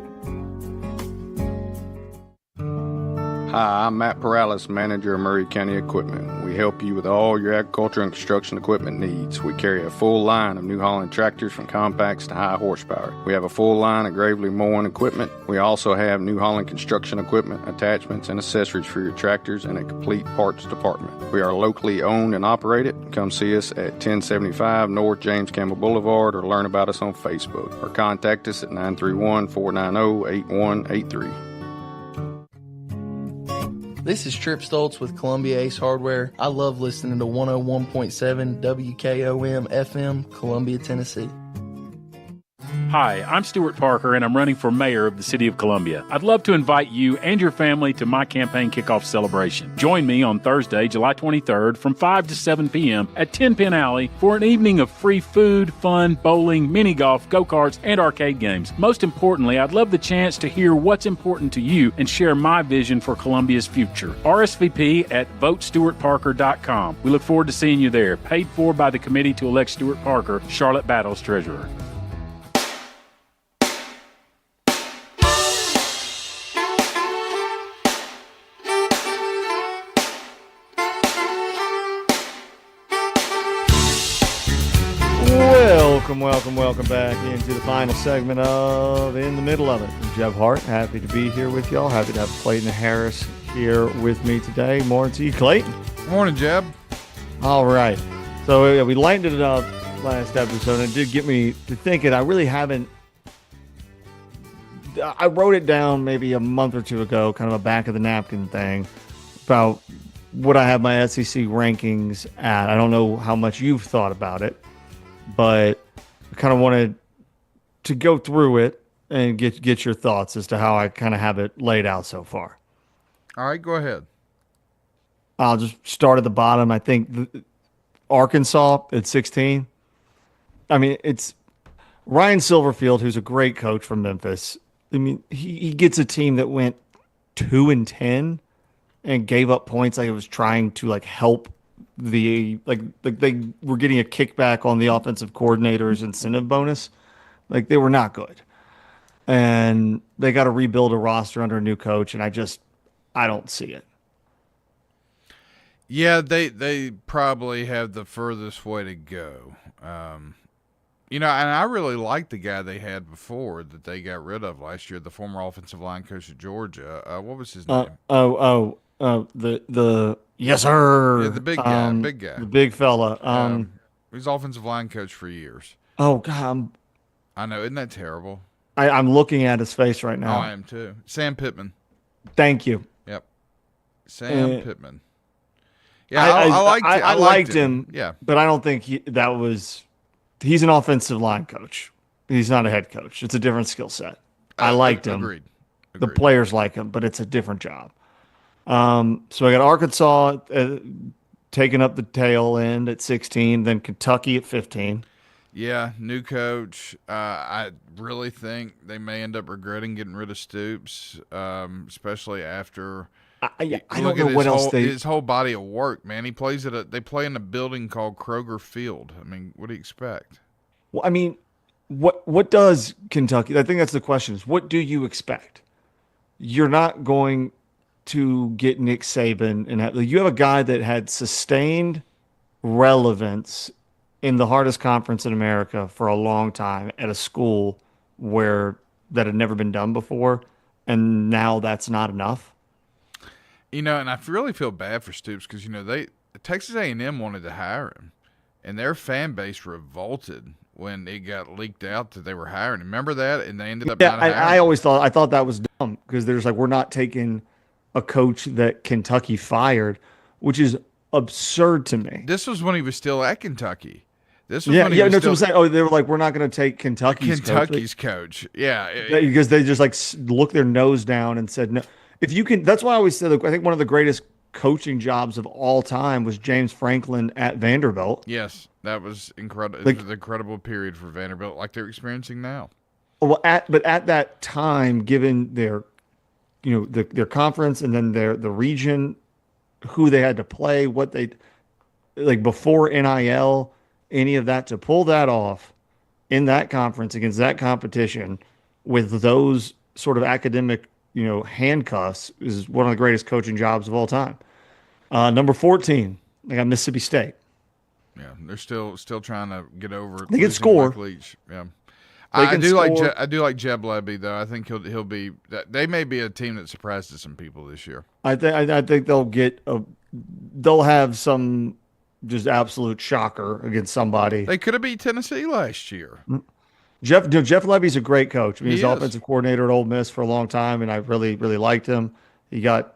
Hi, I'm Matt Perales, manager of Maury County Equipment. We help you with all your agriculture and construction equipment needs. We carry a full line of New Holland tractors from compacts to high horsepower. We have a full line of gravely mowing equipment. We also have New Holland construction equipment, attachments, and accessories for your tractors and a complete parts department. We are locally owned and operated. Come see us at 1075 North James Campbell Boulevard or learn about us on Facebook or contact us at 931-490-8183. This is Trip Stoltz with Columbia Ace Hardware. I love listening to 101.7 WKOM FM, Columbia, Tennessee. Hi, I'm Stuart Parker, and I'm running for mayor of the city of Columbia. I'd love to invite you and your family to my campaign kickoff celebration. Join me on Thursday, July 23rd from 5 to 7 p.m. at 10 Penn Alley for an evening of free food, fun, bowling, mini golf, go-karts, and arcade games. Most importantly, I'd love the chance to hear what's important to you and share my vision for Columbia's future. RSVP at votestuartparker.com. We look forward to seeing you there. Paid for by the committee to elect Stuart Parker, Charlotte Battles treasurer. Welcome back into the final segment of In the Middle of It. I'm Jeb Hart, happy to be here with y'all. Happy to have Clayton Harris here with me today. Morning to you, Clayton. Morning, Jeb. All right. So we lightened it up last episode, and it did get me to thinking. I really haven't. I wrote it down maybe a month or two ago, kind of a back of the napkin thing, about what I have my SEC rankings at. I don't know how much you've thought about it, but I kind of wanted to go through it and get your thoughts as to how I kind of have it laid out so far. All right, go ahead. I'll just start at the bottom. I think Arkansas at 16. I mean, it's Ryan Silverfield, who's a great coach from Memphis. I mean, he gets a team that went 2-10 and gave up points like it was trying to help they were getting a kickback on the offensive coordinator's incentive bonus. They were not good. And they got to rebuild a roster under a new coach, and I don't see it. Yeah, they probably have the furthest way to go. And I really liked the guy they had before that they got rid of last year, the former offensive line coach at Georgia. What was his name? The yes sir. Yeah, the big guy, the big fella. He's offensive line coach for years. Oh God, I know, isn't that terrible? I'm looking at his face right now. Oh, I am too. Sam Pittman. Thank you. Yep, Sam Pittman. Yeah, I liked him. Yeah, but I don't think he's an offensive line coach. He's not a head coach. It's a different skill set. I liked him. Agreed. The players like him, but it's a different job. So I got Arkansas taking up the tail end at 16, then Kentucky at 15. Yeah, new coach. I really think they may end up regretting getting rid of Stoops, especially after. I don't know what else his whole body of work, man. He plays they play in a building called Kroger Field. I mean, what do you expect? Well, I mean, what does Kentucky? I think that's the question. Is what do you expect? You're not going to get Nick Saban, and you have a guy that had sustained relevance in the hardest conference in America for a long time at a school where that had never been done before, and now that's not enough. And I really feel bad for Stoops because Texas A&M wanted to hire him, and their fan base revolted when it got leaked out that they were hiring him. Remember that? And they ended up not hiring him. I thought that was dumb because there's we're not taking a coach that Kentucky fired, which is absurd to me. This was when he was still at Kentucky. This was yeah, when he yeah. was No, still, I'm saying. Oh, they were like, we're not going to take Kentucky's coach. Yeah, because they just looked their nose down and said no. If you can, that's why I always said. I think one of the greatest coaching jobs of all time was James Franklin at Vanderbilt. Yes, that was incredible. It was an incredible period for Vanderbilt, like they're experiencing now. Well, at that time, given their, their conference and then the region, who they had to play, what they before NIL, any of that, to pull that off in that conference against that competition with those sort of academic, handcuffs is one of the greatest coaching jobs of all time. Number 14, they got Mississippi State. Yeah, they're still trying to get over. They can score. Yeah, I do like Jeb Levy though. I think he'll be. They may be a team that surprises some people this year. I think they'll have some just absolute shocker against somebody. They could have beat Tennessee last year. Jeff Levy's a great coach. I mean, he's He is. offensive coordinator at Ole Miss for a long time, and I really, really liked him. He got,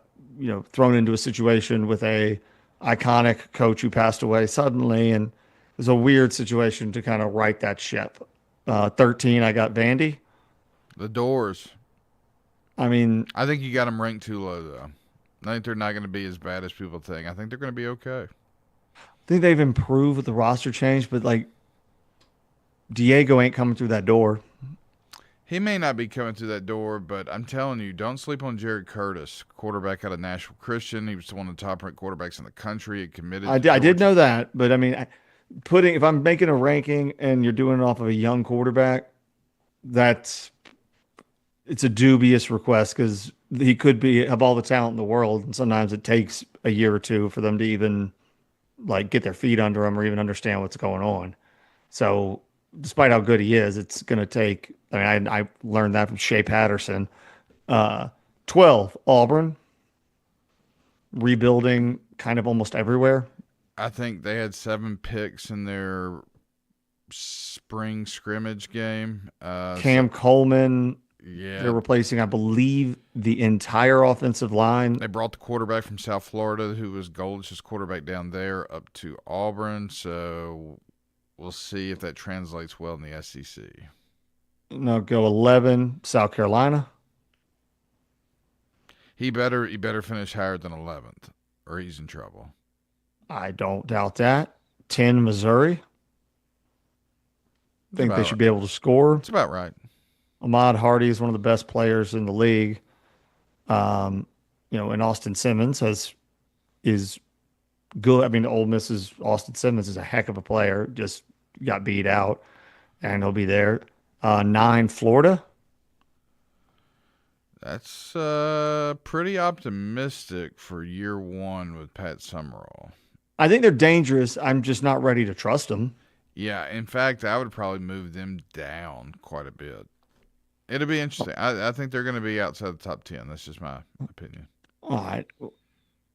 thrown into a situation with a iconic coach who passed away suddenly, and it was a weird situation to kind of right that ship. 13, I got Vandy. The Doors. I mean, I think you got them ranked too low though. I think they're not going to be as bad as people think. I think they're going to be okay. I think they've improved with the roster change, but Diego ain't coming through that door. He may not be coming through that door, but I'm telling you, don't sleep on Jared Curtis, quarterback out of Nashville Christian. He was one of the top-ranked quarterbacks in the country. He committed. I did know that, but I mean, if I'm making a ranking and you're doing it off of a young quarterback, it's a dubious request because he could have all the talent in the world, and sometimes it takes a year or two for them to even get their feet under him or even understand what's going on. So, despite how good he is, it's going to take. I mean, I learned that from Shea Patterson. 12, Auburn, rebuilding kind of almost everywhere. I think they had 7 picks in their spring scrimmage game. Cam Coleman. Yeah. They're replacing, I believe, the entire offensive line. They brought the quarterback from South Florida, who was Goldish's quarterback down there, up to Auburn. So we'll see if that translates well in the SEC. No, go 11, South Carolina. He better finish higher than 11th, or he's in trouble. I don't doubt that. 10, Missouri. Think they should be able to score. It's about right. Ahmad Hardy is one of the best players in the league. And Austin Simmons is good. I mean, Ole Miss's Austin Simmons is a heck of a player. Just got beat out, and he'll be there. 9, Florida. That's pretty optimistic for year one with Pat Summerall. I think they're dangerous. I'm just not ready to trust them. Yeah, in fact, I would probably move them down quite a bit. It'll be interesting. I think they're going to be outside the top 10. That's just my opinion. All right.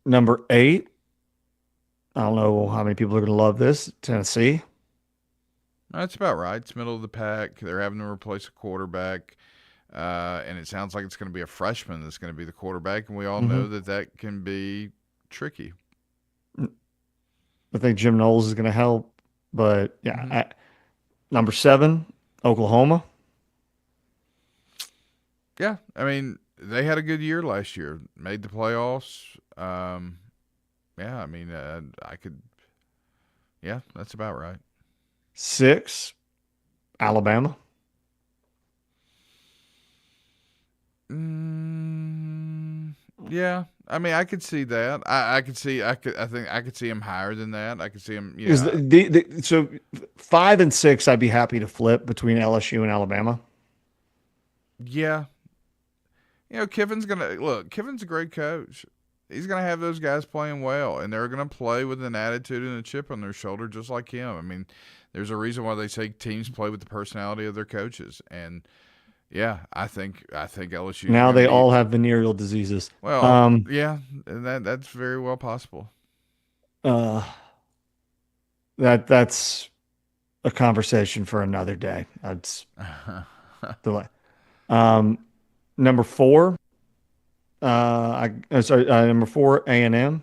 Number 8. I don't know how many people are going to love this. Tennessee. That's about right. It's middle of the pack. They're having to replace a quarterback. And it sounds like it's going to be a freshman that's going to be the quarterback. And we all know that can be tricky. I think Jim Knowles is going to help. But, yeah, number 7, Oklahoma. Yeah, I mean, they had a good year last year. Made the playoffs. Yeah, I mean, I could. Yeah, that's about right. 6, Alabama. Yeah, I mean, I could see that. I could see. I think I could see him higher than that. I could see him. Yeah. Is so 5 and 6, I'd be happy to flip between LSU and Alabama. Yeah. Kiffin's Kiffin's a great coach. He's gonna have those guys playing well, and they're gonna play with an attitude and a chip on their shoulder, just like him. I mean, there's a reason why they say teams play with the personality of their coaches, and yeah, I think LSU. Now they all have venereal diseases. Well, yeah, and that's very well possible. That's a conversation for another day. That's delay. Number 4. Number 4, A&M.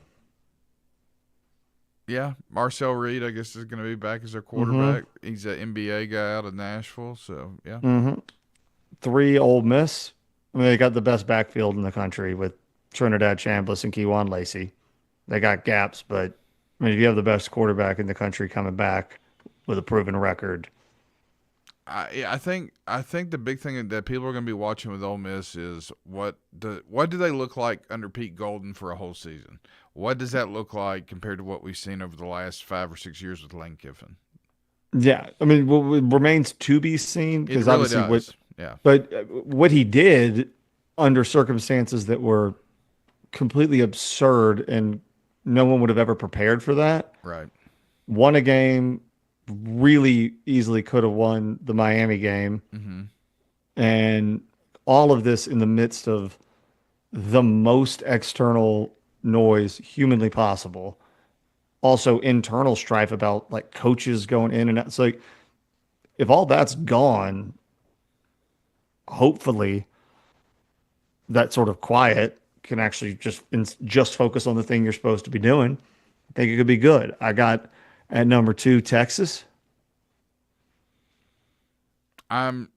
Yeah, Marcel Reed, I guess, is going to be back as their quarterback. He's an NBA guy out of Nashville, so yeah. 3, Ole Miss. I mean, they got the best backfield in the country with Trinidad Chambliss and Keywan Lacey. They got gaps, but I mean, if you have the best quarterback in the country coming back with a proven record. I think the big thing that people are going to be watching with Ole Miss is what do they look like under Pete Golden for a whole season? What does that look like compared to what we've seen over the last 5 or 6 years with Lane Kiffin? Yeah, I mean, it remains to be seen because really obviously, yeah. But what he did under circumstances that were completely absurd and no one would have ever prepared for that. Right. Won a game, really easily could have won the Miami game. Mm-hmm. And all of this in the midst of the most external noise humanly possible. Also internal strife about like coaches going in and out. It's like, if all that's gone, hopefully that sort of quiet can actually just focus on the thing you're supposed to be doing. I think it could be good. I got at number 2, Texas. I'm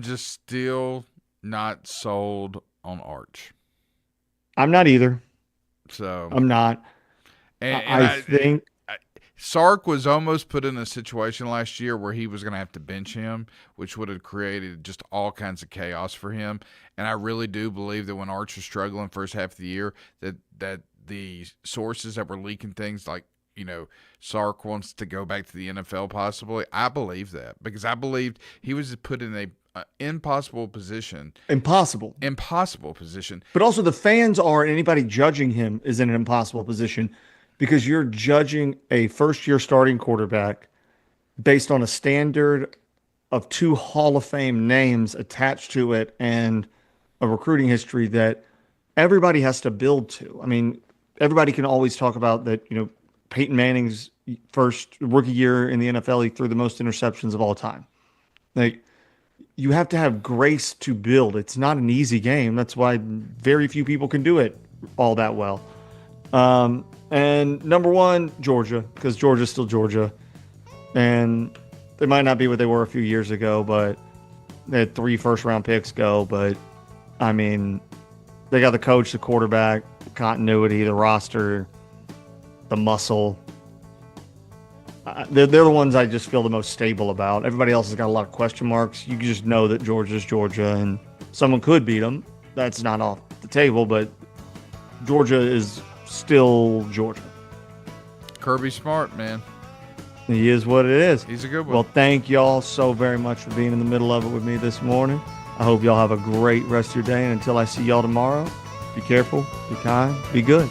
just still not sold on Arch. I'm not either. So I'm not. And I think Sark was almost put in a situation last year where he was going to have to bench him, which would have created just all kinds of chaos for him. And I really do believe that when Arch was struggling first half of the year, that the sources that were leaking things like, Sark wants to go back to the NFL possibly. I believe that because I believed he was put in a impossible position. Impossible position. But also the fans are, and anybody judging him is in an impossible position because you're judging a first-year starting quarterback based on a standard of 2 Hall of Fame names attached to it and a recruiting history that everybody has to build to. I mean, everybody can always talk about that, Peyton Manning's first rookie year in the NFL, he threw the most interceptions of all time. Like, you have to have grace to build. It's not an easy game. That's why very few people can do it all that well. And number 1, Georgia, because Georgia's still Georgia. And they might not be what they were a few years ago, but they had 3 first-round picks go. But, I mean, they got the coach, the quarterback, continuity, the roster, the muscle. They're the ones I just feel the most stable about. Everybody else has got a lot of question marks. You just know that Georgia's Georgia, and someone could beat them. That's not off the table, but Georgia is still Georgia. Kirby Smart, man. He is what it is. He's a good one. Well, thank y'all so very much for being in the middle of it with me this morning. I hope y'all have a great rest of your day, and until I see y'all tomorrow, be careful, be kind, be good.